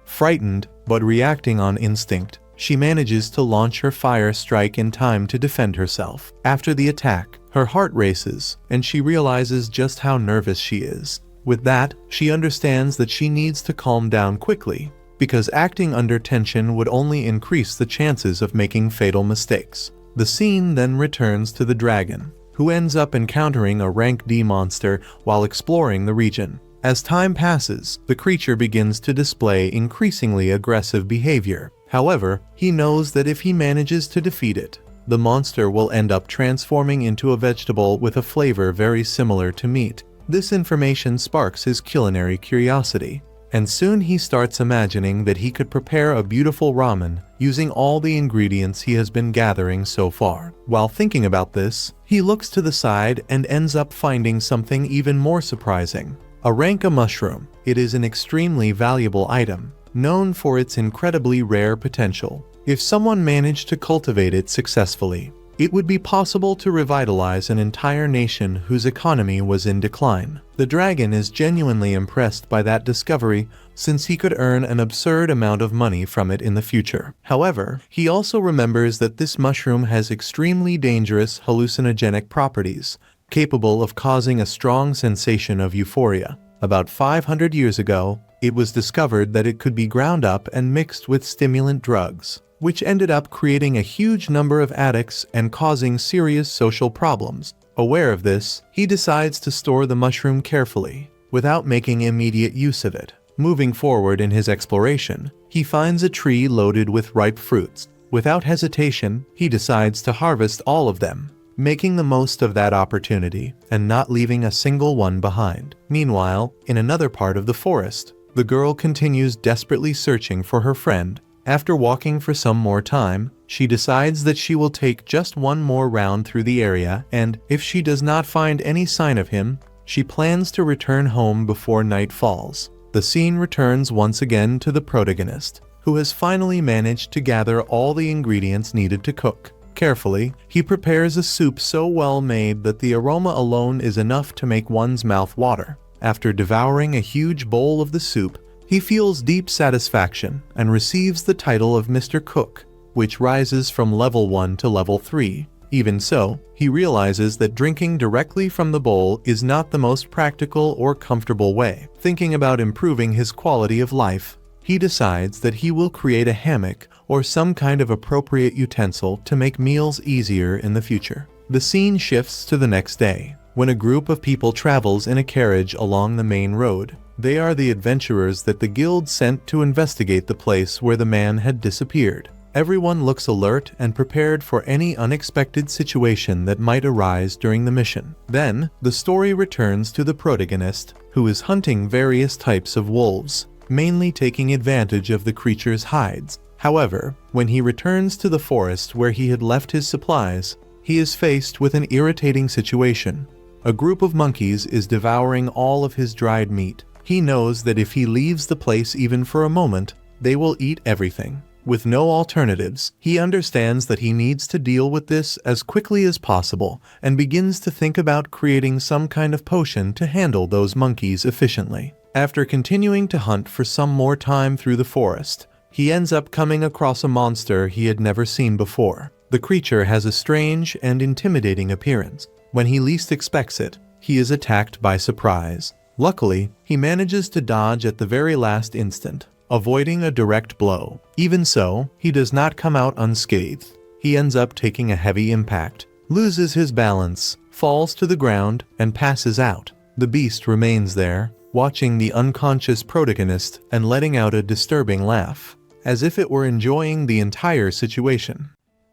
Frightened, but reacting on instinct, she manages to launch her fire strike in time to defend herself. After the attack, her heart races, and she realizes just how nervous she is. With that, she understands that she needs to calm down quickly, because acting under tension would only increase the chances of making fatal mistakes. The scene then returns to the dragon, who ends up encountering a rank D monster while exploring the region. As time passes, the creature begins to display increasingly aggressive behavior. However, he knows that if he manages to defeat it, the monster will end up transforming into a vegetable with a flavor very similar to meat. This information sparks his culinary curiosity, and soon he starts imagining that he could prepare a beautiful ramen using all the ingredients he has been gathering so far. While thinking about this, he looks to the side and ends up finding something even more surprising. A ranka mushroom. It is an extremely valuable item, known for its incredibly rare potential. If someone managed to cultivate it successfully, it would be possible to revitalize an entire nation whose economy was in decline. The dragon is genuinely impressed by that discovery, since he could earn an absurd amount of money from it in the future. However, he also remembers that this mushroom has extremely dangerous hallucinogenic properties, capable of causing a strong sensation of euphoria. About 500 years ago, it was discovered that it could be ground up and mixed with stimulant drugs, which ended up creating a huge number of addicts and causing serious social problems. Aware of this, he decides to store the mushroom carefully, without making immediate use of it. Moving forward in his exploration, he finds a tree loaded with ripe fruits. Without hesitation, he decides to harvest all of them, making the most of that opportunity and not leaving a single one behind. Meanwhile, in another part of the forest, the girl continues desperately searching for her friend. After walking for some more time, she decides that she will take just one more round through the area, and if she does not find any sign of him, she plans to return home before night falls. The scene returns once again to the protagonist, who has finally managed to gather all the ingredients needed to cook. Carefully, he prepares a soup so well made that the aroma alone is enough to make one's mouth water. After devouring a huge bowl of the soup, he feels deep satisfaction and receives the title of Mr. Cook, which rises from level 1 to level 3. Even so, he realizes that drinking directly from the bowl is not the most practical or comfortable way. Thinking about improving his quality of life, he decides that he will create a hammock or some kind of appropriate utensil to make meals easier in the future. The scene shifts to the next day, when a group of people travels in a carriage along the main road. They are the adventurers that the guild sent to investigate the place where the man had disappeared. Everyone looks alert and prepared for any unexpected situation that might arise during the mission. Then, the story returns to the protagonist, who is hunting various types of wolves, mainly taking advantage of the creature's hides. However, when he returns to the forest where he had left his supplies, he is faced with an irritating situation. A group of monkeys is devouring all of his dried meat. He knows that if he leaves the place even for a moment, they will eat everything. With no alternatives, he understands that he needs to deal with this as quickly as possible and begins to think about creating some kind of potion to handle those monkeys efficiently. After continuing to hunt for some more time through the forest, he ends up coming across a monster he had never seen before. The creature has a strange and intimidating appearance. When he least expects it, he is attacked by surprise. Luckily, he manages to dodge at the very last instant, avoiding a direct blow. Even so, he does not come out unscathed. He ends up taking a heavy impact, loses his balance, falls to the ground, and passes out. The beast remains there, watching the unconscious protagonist and letting out a disturbing laugh, as if it were enjoying the entire situation.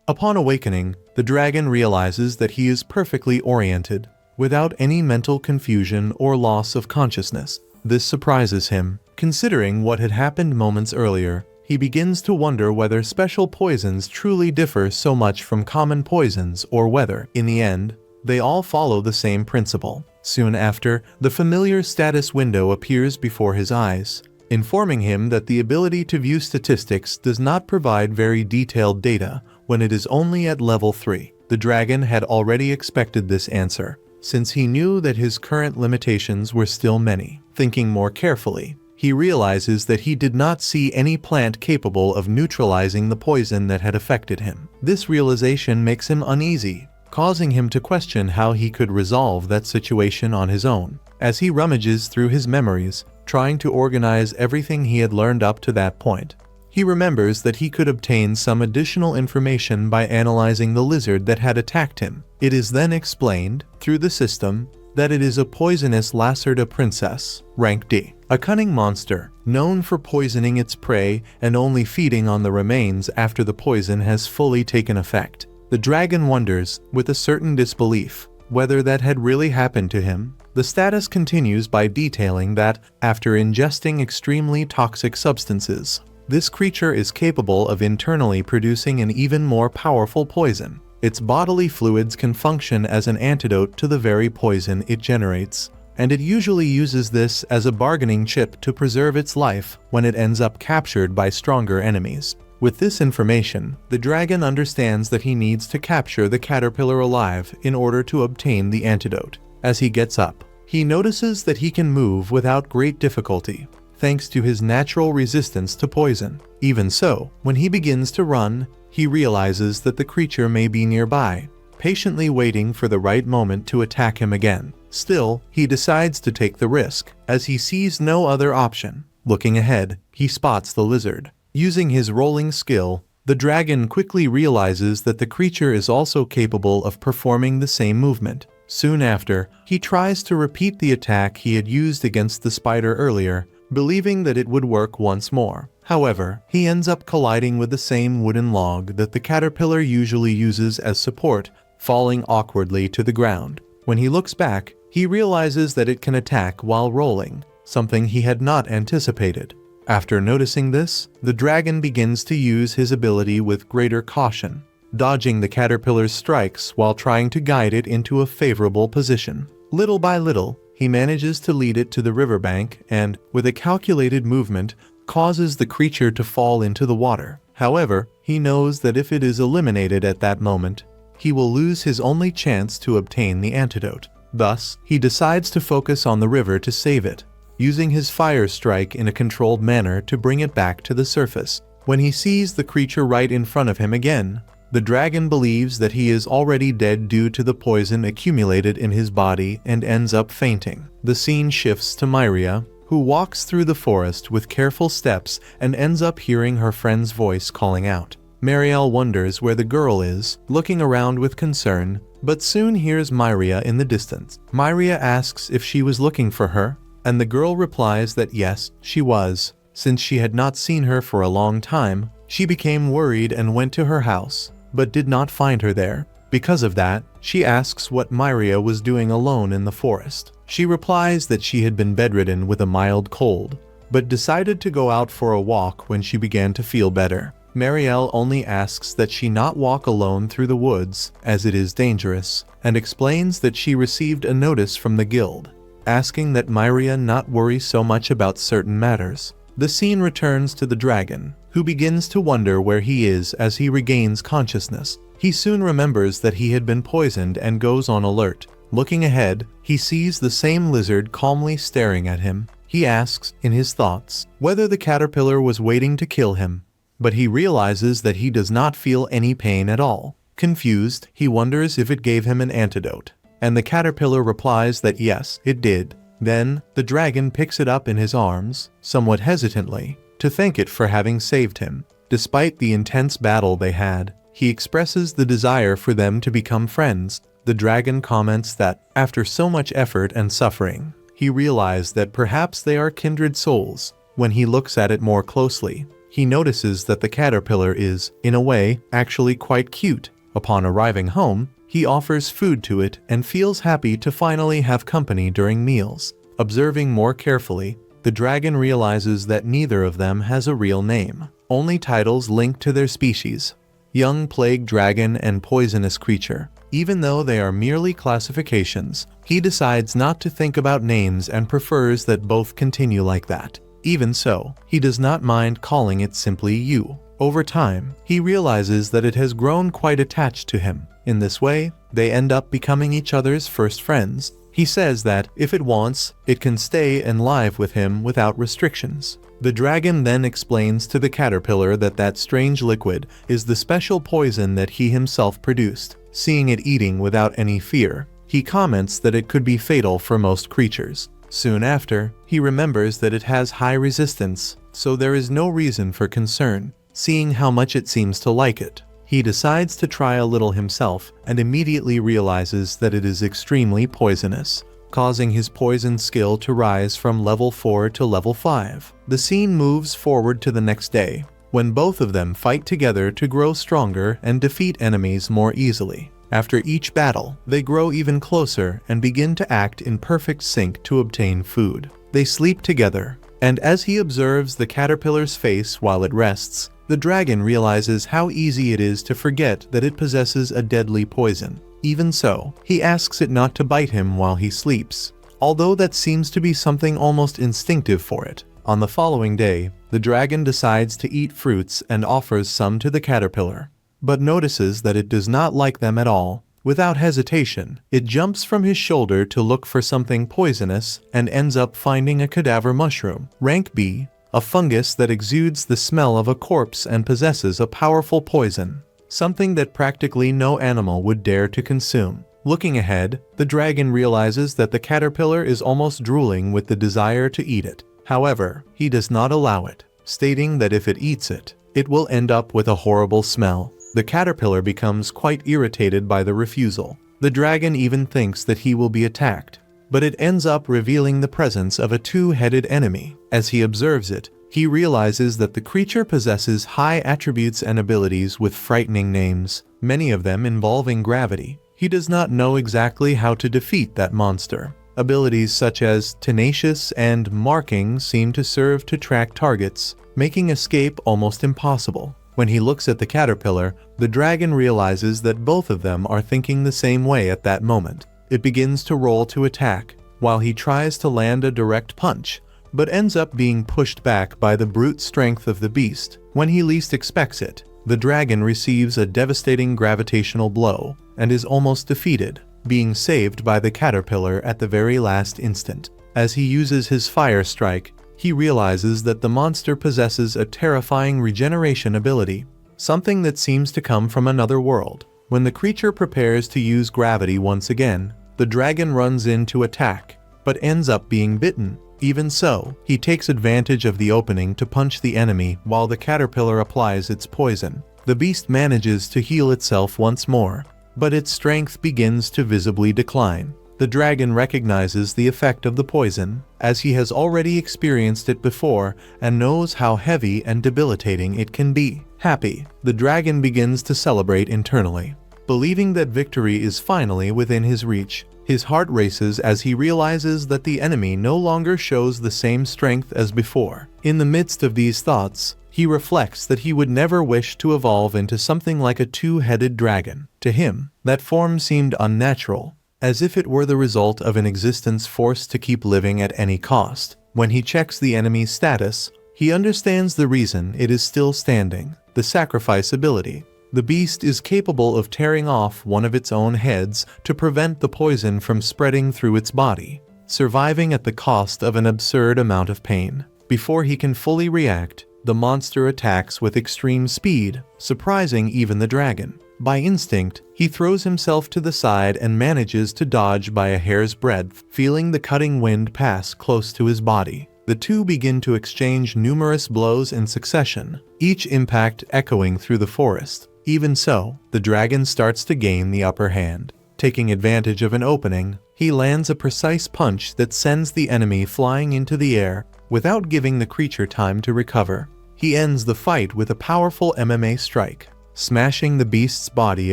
Upon awakening, the dragon realizes that he is perfectly oriented, without any mental confusion or loss of consciousness. This surprises him. Considering what had happened moments earlier, he begins to wonder whether special poisons truly differ so much from common poisons or whether, in the end, they all follow the same principle. Soon after, the familiar status window appears before his eyes, informing him that the ability to view statistics does not provide very detailed data when it is only at level 3. The dragon had already expected this answer, since he knew that his current limitations were still many. Thinking more carefully, he realizes that he did not see any plant capable of neutralizing the poison that had affected him. This realization makes him uneasy, causing him to question how he could resolve that situation on his own. As he rummages through his memories, trying to organize everything he had learned up to that point, he remembers that he could obtain some additional information by analyzing the lizard that had attacked him. It is then explained, through the system, that it is a poisonous Lacerda princess, rank D, a cunning monster, known for poisoning its prey and only feeding on the remains after the poison has fully taken effect. The dragon wonders, with a certain disbelief, whether that had really happened to him. The status continues by detailing that, after ingesting extremely toxic substances, this creature is capable of internally producing an even more powerful poison. Its bodily fluids can function as an antidote to the very poison it generates, and it usually uses this as a bargaining chip to preserve its life when it ends up captured by stronger enemies. With this information, the dragon understands that he needs to capture the caterpillar alive in order to obtain the antidote. As he gets up, he notices that he can move without great difficulty, thanks to his natural resistance to poison. Even so, when he begins to run, he realizes that the creature may be nearby, patiently waiting for the right moment to attack him again. Still, he decides to take the risk, as he sees no other option. Looking ahead, he spots the lizard. Using his rolling skill, the dragon quickly realizes that the creature is also capable of performing the same movement. Soon after, he tries to repeat the attack he had used against the spider earlier, believing that it would work once more. However, he ends up colliding with the same wooden log that the caterpillar usually uses as support, falling awkwardly to the ground. When he looks back, he realizes that it can attack while rolling, something he had not anticipated. After noticing this, the dragon begins to use his ability with greater caution, dodging the caterpillar's strikes while trying to guide it into a favorable position. Little by little, he manages to lead it to the riverbank and, with a calculated movement, causes the creature to fall into the water. However, he knows that if it is eliminated at that moment, he will lose his only chance to obtain the antidote. Thus, he decides to focus on the river to save it, using his fire strike in a controlled manner to bring it back to the surface. When he sees the creature right in front of him again, the dragon believes that he is already dead due to the poison accumulated in his body and ends up fainting. The scene shifts to Myria, who walks through the forest with careful steps and ends up hearing her friend's voice calling out. Marielle wonders where the girl is, looking around with concern, but soon hears Myria in the distance. Myria asks if she was looking for her, and the girl replies that yes, she was. Since she had not seen her for a long time, she became worried and went to her house, but did not find her there. Because of that, she asks what Myria was doing alone in the forest. She replies that she had been bedridden with a mild cold, but decided to go out for a walk when she began to feel better. Marielle only asks that she not walk alone through the woods, as it is dangerous, and explains that she received a notice from the guild, asking that Myria not worry so much about certain matters. The scene returns to the dragon, who begins to wonder where he is as he regains consciousness. He soon remembers that he had been poisoned and goes on alert. Looking ahead, he sees the same lizard calmly staring at him. He asks, in his thoughts, whether the caterpillar was waiting to kill him, but he realizes that he does not feel any pain at all. Confused, he wonders if it gave him an antidote, and the caterpillar replies that yes, it did. Then, the dragon picks it up in his arms, somewhat hesitantly, to thank it for having saved him. Despite the intense battle they had, he expresses the desire for them to become friends. The dragon comments that, after so much effort and suffering, he realized that perhaps they are kindred souls. When he looks at it more closely, he notices that the caterpillar is, in a way, actually quite cute. Upon arriving home, he offers food to it and feels happy to finally have company during meals. Observing more carefully, the dragon realizes that neither of them has a real name, only titles linked to their species: young plague dragon and poisonous creature. Even though they are merely classifications, he decides not to think about names and prefers that both continue like that. Even so, he does not mind calling it simply you. Over time, he realizes that it has grown quite attached to him. In this way, they end up becoming each other's first friends. He says that, if it wants, it can stay and live with him without restrictions. The dragon then explains to the caterpillar that that strange liquid is the special poison that he himself produced. Seeing it eating without any fear, he comments that it could be fatal for most creatures. Soon after, he remembers that it has high resistance, so there is no reason for concern. Seeing how much it seems to like it, he decides to try a little himself and immediately realizes that it is extremely poisonous, causing his poison skill to rise from level 4 to level 5. The scene moves forward to the next day, when both of them fight together to grow stronger and defeat enemies more easily. After each battle, they grow even closer and begin to act in perfect sync to obtain food. They sleep together, and as he observes the caterpillar's face while it rests, the dragon realizes how easy it is to forget that it possesses a deadly poison. Even so, he asks it not to bite him while he sleeps, although that seems to be something almost instinctive for it. On the following day, the dragon decides to eat fruits and offers some to the caterpillar, but notices that it does not like them at all. Without hesitation, it jumps from his shoulder to look for something poisonous and ends up finding a cadaver mushroom, rank B, a fungus that exudes the smell of a corpse and possesses a powerful poison, something that practically no animal would dare to consume. Looking ahead, the dragon realizes that the caterpillar is almost drooling with the desire to eat it. However, he does not allow it, stating that if it eats it, it will end up with a horrible smell. The caterpillar becomes quite irritated by the refusal. The dragon even thinks that he will be attacked, but it ends up revealing the presence of a two-headed enemy. As he observes it, he realizes that the creature possesses high attributes and abilities with frightening names, many of them involving gravity. He does not know exactly how to defeat that monster. Abilities such as tenacious and marking seem to serve to track targets, making escape almost impossible. When he looks at the caterpillar, the dragon realizes that both of them are thinking the same way at that moment. It begins to roll to attack. While he tries to land a direct punch, but ends up being pushed back by the brute strength of the beast. When he least expects it, the dragon receives a devastating gravitational blow and is almost defeated, being saved by the caterpillar at the very last instant. As he uses his fire strike, he realizes that the monster possesses a terrifying regeneration ability, something that seems to come from another world. When the creature prepares to use gravity once again, the dragon runs in to attack, but ends up being bitten. Even so, he takes advantage of the opening to punch the enemy while the caterpillar applies its poison. The beast manages to heal itself once more, but its strength begins to visibly decline. The dragon recognizes the effect of the poison, as he has already experienced it before and knows how heavy and debilitating it can be. Happy, the dragon begins to celebrate internally. Believing that victory is finally within his reach, his heart races as he realizes that the enemy no longer shows the same strength as before. In the midst of these thoughts, he reflects that he would never wish to evolve into something like a two-headed dragon. To him, that form seemed unnatural, as if it were the result of an existence forced to keep living at any cost. When he checks the enemy's status, he understands the reason it is still standing: the sacrifice ability. The beast is capable of tearing off one of its own heads to prevent the poison from spreading through its body, surviving at the cost of an absurd amount of pain. Before he can fully react, the monster attacks with extreme speed, surprising even the dragon. By instinct, he throws himself to the side and manages to dodge by a hair's breadth, feeling the cutting wind pass close to his body. The two begin to exchange numerous blows in succession, each impact echoing through the forest. Even so, the dragon starts to gain the upper hand. Taking advantage of an opening, he lands a precise punch that sends the enemy flying into the air without giving the creature time to recover. He ends the fight with a powerful MMA strike, smashing the beast's body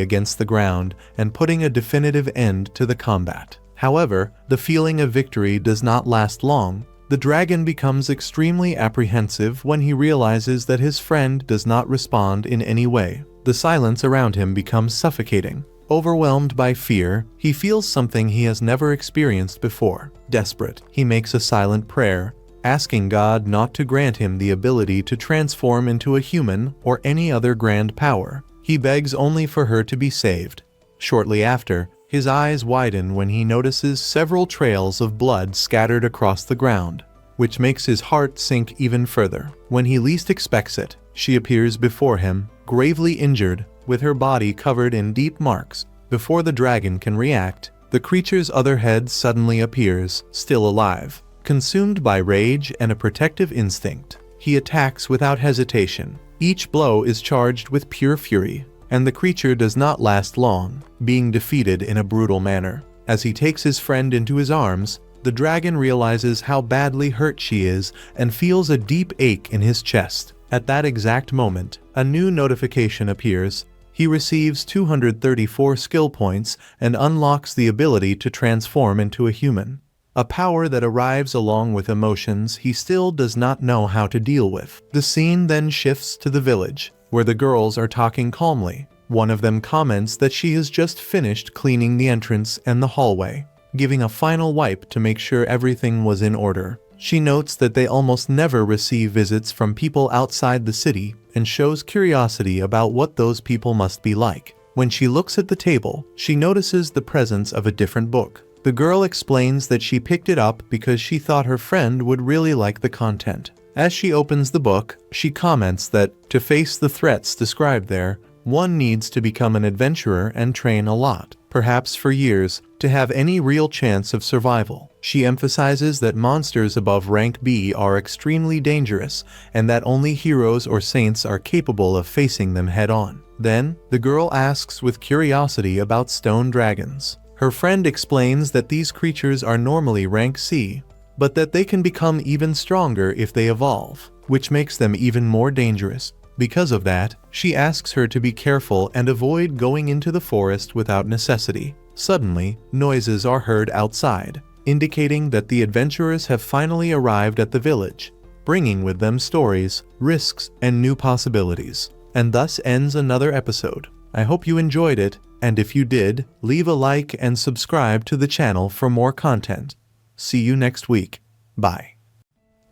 against the ground and putting a definitive end to the combat. However, the feeling of victory does not last long. The dragon becomes extremely apprehensive when he realizes that his friend does not respond in any way. The silence around him becomes suffocating. Overwhelmed by fear, he feels something he has never experienced before. Desperate, he makes a silent prayer, asking God not to grant him the ability to transform into a human or any other grand power. He begs only for her to be saved. Shortly after, his eyes widen when he notices several trails of blood scattered across the ground, which makes his heart sink even further. When he least expects it, she appears before him, gravely injured, with her body covered in deep marks. Before the dragon can react, the creature's other head suddenly appears, still alive. Consumed by rage and a protective instinct, he attacks without hesitation. Each blow is charged with pure fury, and the creature does not last long, being defeated in a brutal manner. As he takes his friend into his arms, the dragon realizes how badly hurt she is and feels a deep ache in his chest. At that exact moment, a new notification appears. He receives 234 skill points and unlocks the ability to transform into a human, a power that arrives along with emotions he still does not know how to deal with. The scene then shifts to the village, where the girls are talking calmly. One of them comments that she has just finished cleaning the entrance and the hallway, giving a final wipe to make sure everything was in order. She notes that they almost never receive visits from people outside the city and shows curiosity about what those people must be like. When she looks at the table, she notices the presence of a different book. The girl explains that she picked it up because she thought her friend would really like the content. As she opens the book, she comments that, to face the threats described there, one needs to become an adventurer and train a lot, perhaps for years, to have any real chance of survival. She emphasizes that monsters above rank B are extremely dangerous and that only heroes or saints are capable of facing them head-on. Then, the girl asks with curiosity about stone dragons. Her friend explains that these creatures are normally rank C, but that they can become even stronger if they evolve, which makes them even more dangerous. Because of that, she asks her to be careful and avoid going into the forest without necessity. Suddenly, noises are heard outside, indicating that the adventurers have finally arrived at the village, bringing with them stories, risks, and new possibilities. And thus ends another episode. I hope you enjoyed it, and if you did, leave a like and subscribe to the channel for more content. See you next week. Bye.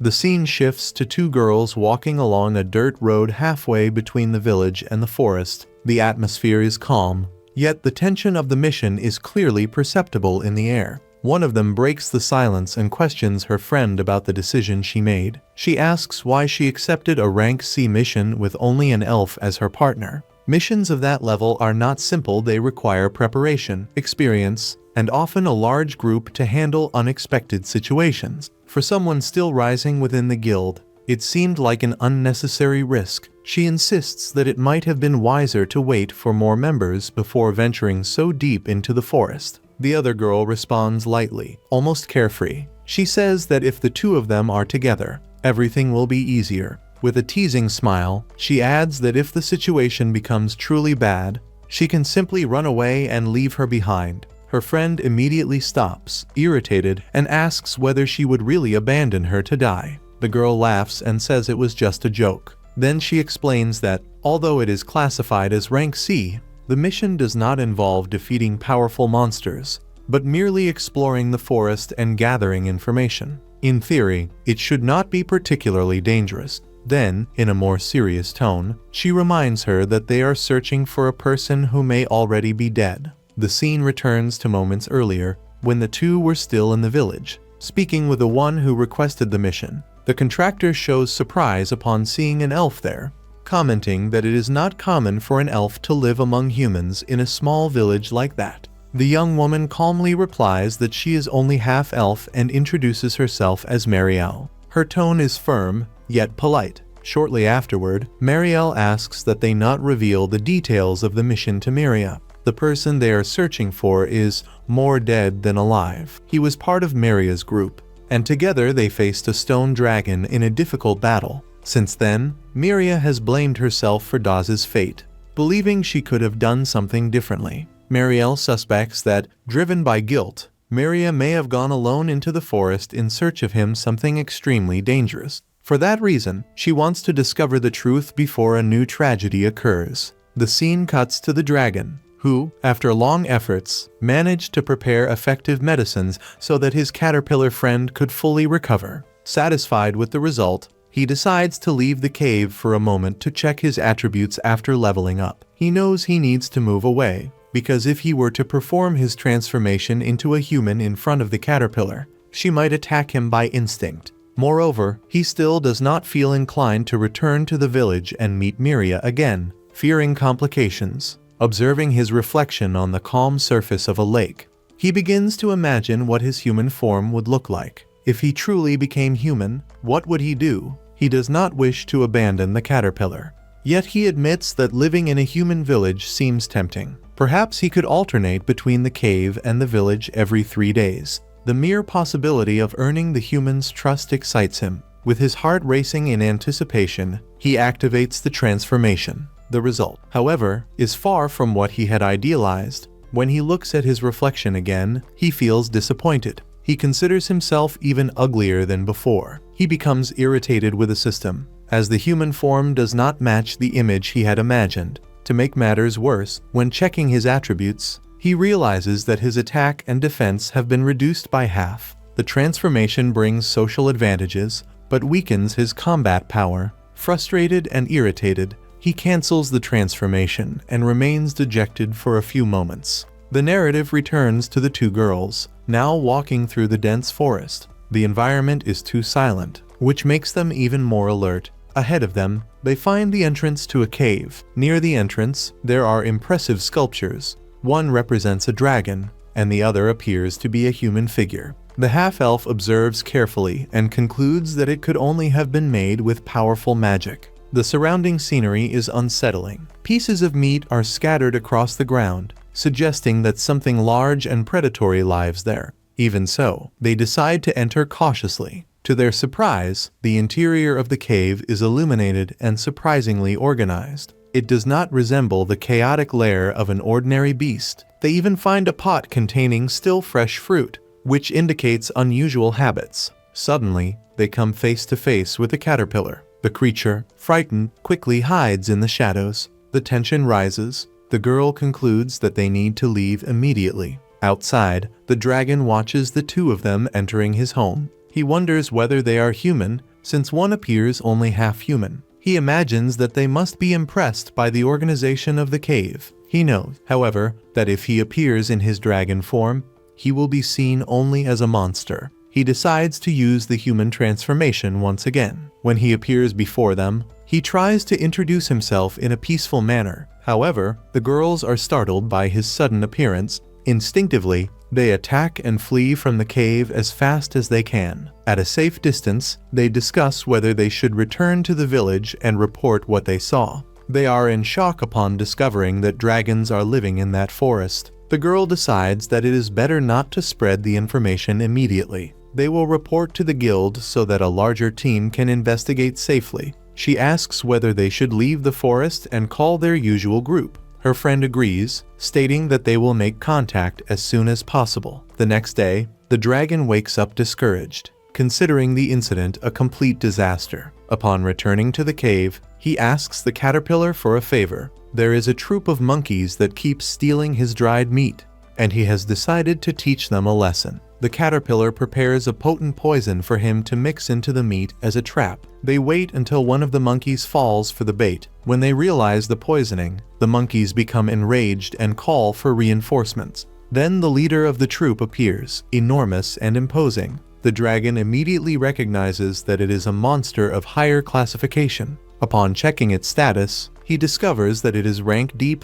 The scene shifts to two girls walking along a dirt road halfway between the village and the forest. The atmosphere is calm, yet the tension of the mission is clearly perceptible in the air. One of them breaks the silence and questions her friend about the decision she made. She asks why she accepted a rank C mission with only an elf as her partner. Missions of that level are not simple, they require preparation, experience, and often a large group to handle unexpected situations. For someone still rising within the guild, it seemed like an unnecessary risk. She insists that it might have been wiser to wait for more members before venturing so deep into the forest. The other girl responds lightly, almost carefree. She says that if the two of them are together, everything will be easier. With a teasing smile, she adds that if the situation becomes truly bad, she can simply run away and leave her behind. Her friend immediately stops, irritated, and asks whether she would really abandon her to die. The girl laughs and says it was just a joke. Then she explains that, although it is classified as rank C, the mission does not involve defeating powerful monsters, but merely exploring the forest and gathering information. In theory, it should not be particularly dangerous. Then, in a more serious tone, she reminds her that they are searching for a person who may already be dead. The scene returns to moments earlier, when the two were still in the village, speaking with the one who requested the mission. The contractor shows surprise upon seeing an elf there, commenting that it is not common for an elf to live among humans in a small village like that. The young woman calmly replies that she is only half elf and introduces herself as Marielle. Her tone is firm, yet polite. Shortly afterward, Marielle asks that they not reveal the details of the mission to Miria. The person they are searching for is more dead than alive. He was part of Maria's group, and together they faced a stone dragon in a difficult battle. Since then, Miria has blamed herself for Daz's fate, believing she could have done something differently. Marielle suspects that, driven by guilt, Miria may have gone alone into the forest in search of him, something extremely dangerous. For that reason, she wants to discover the truth before a new tragedy occurs. The scene cuts to the dragon, who, after long efforts, managed to prepare effective medicines so that his caterpillar friend could fully recover. Satisfied with the result, he decides to leave the cave for a moment to check his attributes after leveling up. He knows he needs to move away, because if he were to perform his transformation into a human in front of the caterpillar, she might attack him by instinct. Moreover, he still does not feel inclined to return to the village and meet Miria again, fearing complications. Observing his reflection on the calm surface of a lake, he begins to imagine what his human form would look like. If he truly became human, what would he do? He does not wish to abandon the caterpillar. Yet he admits that living in a human village seems tempting. Perhaps he could alternate between the cave and the village every 3 days. The mere possibility of earning the human's trust excites him. With his heart racing in anticipation, he activates the transformation. The result, however, is far from what he had idealized. When he looks at his reflection again, he feels disappointed. He considers himself even uglier than before. He becomes irritated with the system, as the human form does not match the image he had imagined. To make matters worse, when checking his attributes, he realizes that his attack and defense have been reduced by half. The transformation brings social advantages, but weakens his combat power. Frustrated and irritated, he cancels the transformation and remains dejected for a few moments. The narrative returns to the two girls, now walking through the dense forest. The environment is too silent, which makes them even more alert. Ahead of them, they find the entrance to a cave. Near the entrance, there are impressive sculptures. One represents a dragon, and the other appears to be a human figure. The half-elf observes carefully and concludes that it could only have been made with powerful magic. The surrounding scenery is unsettling. Pieces of meat are scattered across the ground, suggesting that something large and predatory lives there. Even so, they decide to enter cautiously. To their surprise, the interior of the cave is illuminated and surprisingly organized. It does not resemble the chaotic lair of an ordinary beast. They even find a pot containing still fresh fruit, which indicates unusual habits. Suddenly, they come face to face with a caterpillar. The creature, frightened, quickly hides in the shadows. The tension rises. The girl concludes that they need to leave immediately. Outside, the dragon watches the two of them entering his home. He wonders whether they are human, since one appears only half human. He imagines that they must be impressed by the organization of the cave. He knows, however, that if he appears in his dragon form, he will be seen only as a monster. He decides to use the human transformation once again. When he appears before them, he tries to introduce himself in a peaceful manner. However, the girls are startled by his sudden appearance. Instinctively, they attack and flee from the cave as fast as they can. At a safe distance, they discuss whether they should return to the village and report what they saw. They are in shock upon discovering that dragons are living in that forest. The girl decides that it is better not to spread the information immediately. They will report to the guild so that a larger team can investigate safely. She asks whether they should leave the forest and call their usual group. Her friend agrees, stating that they will make contact as soon as possible. The next day, the dragon wakes up discouraged, considering the incident a complete disaster. Upon returning to the cave, he asks the caterpillar for a favor. There is a troop of monkeys that keeps stealing his dried meat, and he has decided to teach them a lesson. The caterpillar prepares a potent poison for him to mix into the meat as a trap. They wait until one of the monkeys falls for the bait. When they realize the poisoning, the monkeys become enraged and call for reinforcements. Then the leader of the troop appears, enormous and imposing. The dragon immediately recognizes that it is a monster of higher classification. Upon checking its status, he discovers that it is rank D+,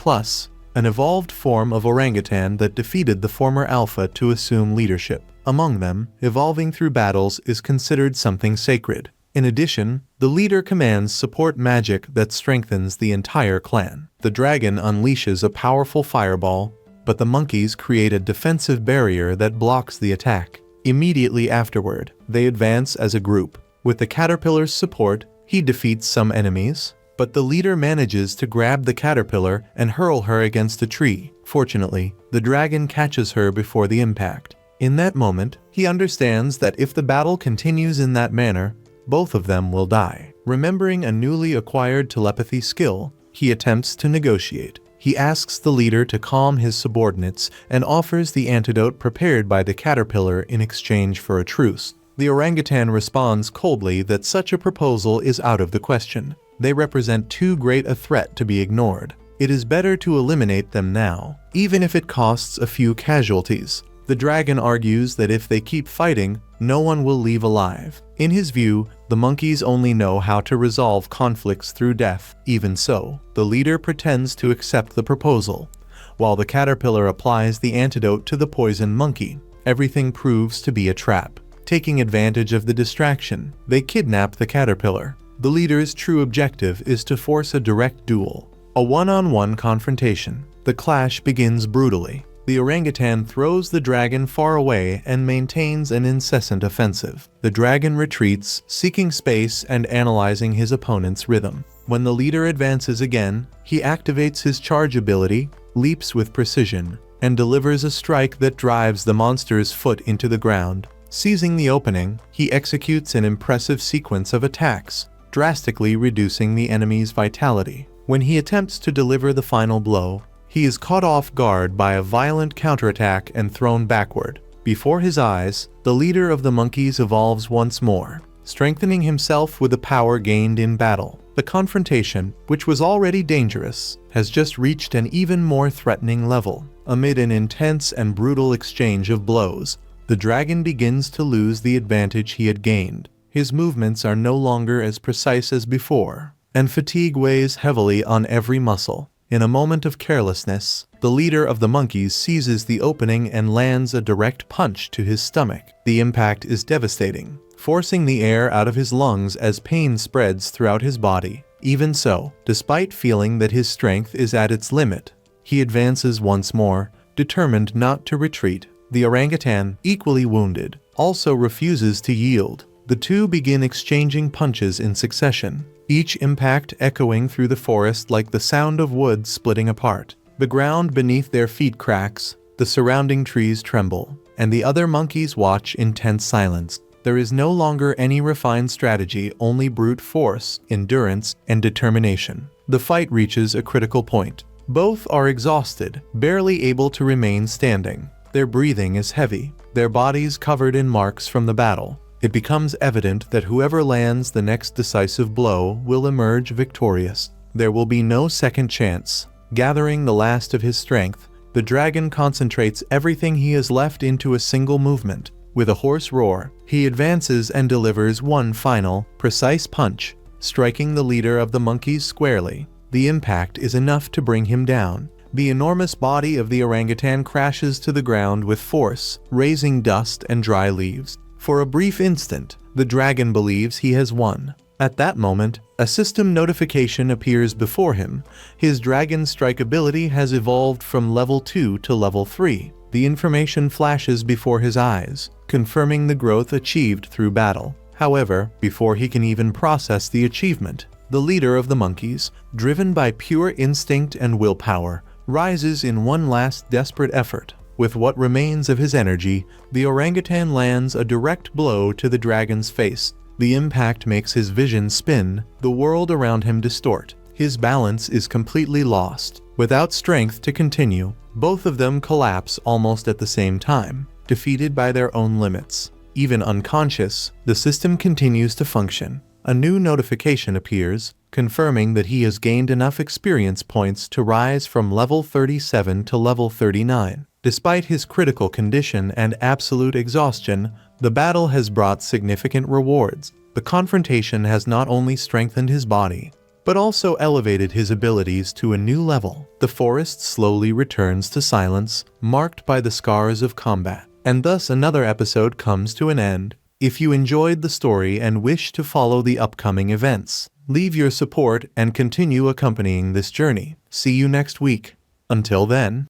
an evolved form of orangutan that defeated the former alpha to assume leadership. Among them, evolving through battles is considered something sacred. In addition, the leader commands support magic that strengthens the entire clan. The dragon unleashes a powerful fireball, but the monkeys create a defensive barrier that blocks the attack. Immediately afterward, they advance as a group. With the caterpillar's support, he defeats some enemies, but the leader manages to grab the caterpillar and hurl her against a tree. Fortunately, the dragon catches her before the impact. In that moment, he understands that if the battle continues in that manner, both of them will die. Remembering a newly acquired telepathy skill, he attempts to negotiate. He asks the leader to calm his subordinates and offers the antidote prepared by the caterpillar in exchange for a truce. The orangutan responds coldly that such a proposal is out of the question. They represent too great a threat to be ignored. It is better to eliminate them now, even if it costs a few casualties. The dragon argues that if they keep fighting, no one will leave alive. In his view, the monkeys only know how to resolve conflicts through death. Even so, the leader pretends to accept the proposal, while the caterpillar applies the antidote to the poisoned monkey. Everything proves to be a trap. Taking advantage of the distraction, they kidnap the caterpillar. The leader's true objective is to force a direct duel, a one-on-one confrontation. The clash begins brutally. The orangutan throws the dragon far away and maintains an incessant offensive. The dragon retreats, seeking space and analyzing his opponent's rhythm. When the leader advances again, he activates his charge ability, leaps with precision, and delivers a strike that drives the monster's foot into the ground. Seizing the opening, he executes an impressive sequence of attacks, drastically reducing the enemy's vitality. When he attempts to deliver the final blow, he is caught off guard by a violent counterattack and thrown backward. Before his eyes, the leader of the monkeys evolves once more, strengthening himself with the power gained in battle. The confrontation, which was already dangerous, has just reached an even more threatening level. Amid an intense and brutal exchange of blows, the dragon begins to lose the advantage he had gained. His movements are no longer as precise as before, and fatigue weighs heavily on every muscle. In a moment of carelessness, the leader of the monkeys seizes the opening and lands a direct punch to his stomach. The impact is devastating, forcing the air out of his lungs as pain spreads throughout his body. Even so, despite feeling that his strength is at its limit, he advances once more, determined not to retreat. The orangutan, equally wounded, also refuses to yield. The two begin exchanging punches in succession, each impact echoing through the forest like the sound of wood splitting apart. The ground beneath their feet cracks, the surrounding trees tremble, and the other monkeys watch in tense silence. There is no longer any refined strategy, only brute force, endurance, and determination. The fight reaches a critical point. Both are exhausted, barely able to remain standing. Their breathing is heavy, their bodies covered in marks from the battle. it becomes evident that whoever lands the next decisive blow will emerge victorious. There will be no second chance. Gathering the last of his strength, the dragon concentrates everything he has left into a single movement. With a hoarse roar, he advances and delivers one final, precise punch, striking the leader of the monkeys squarely. The impact is enough to bring him down. The enormous body of the orangutan crashes to the ground with force, raising dust and dry leaves. For a brief instant, the dragon believes he has won. At that moment, a system notification appears before him. His Dragon Strike ability has evolved from level 2 to level 3. The information flashes before his eyes, confirming the growth achieved through battle. However, before he can even process the achievement, the leader of the monkeys, driven by pure instinct and willpower, rises in one last desperate effort. With what remains of his energy, the orangutan lands a direct blow to the dragon's face. The impact makes his vision spin, the world around him distort. His balance is completely lost. Without strength to continue, both of them collapse almost at the same time, defeated by their own limits. Even unconscious, the system continues to function. A new notification appears, confirming that he has gained enough experience points to rise from level 37 to level 39. Despite his critical condition and absolute exhaustion, the battle has brought significant rewards. The confrontation has not only strengthened his body, but also elevated his abilities to a new level. The forest slowly returns to silence, marked by the scars of combat. And thus another episode comes to an end. If you enjoyed the story and wish to follow the upcoming events, leave your support and continue accompanying this journey. See you next week. Until then.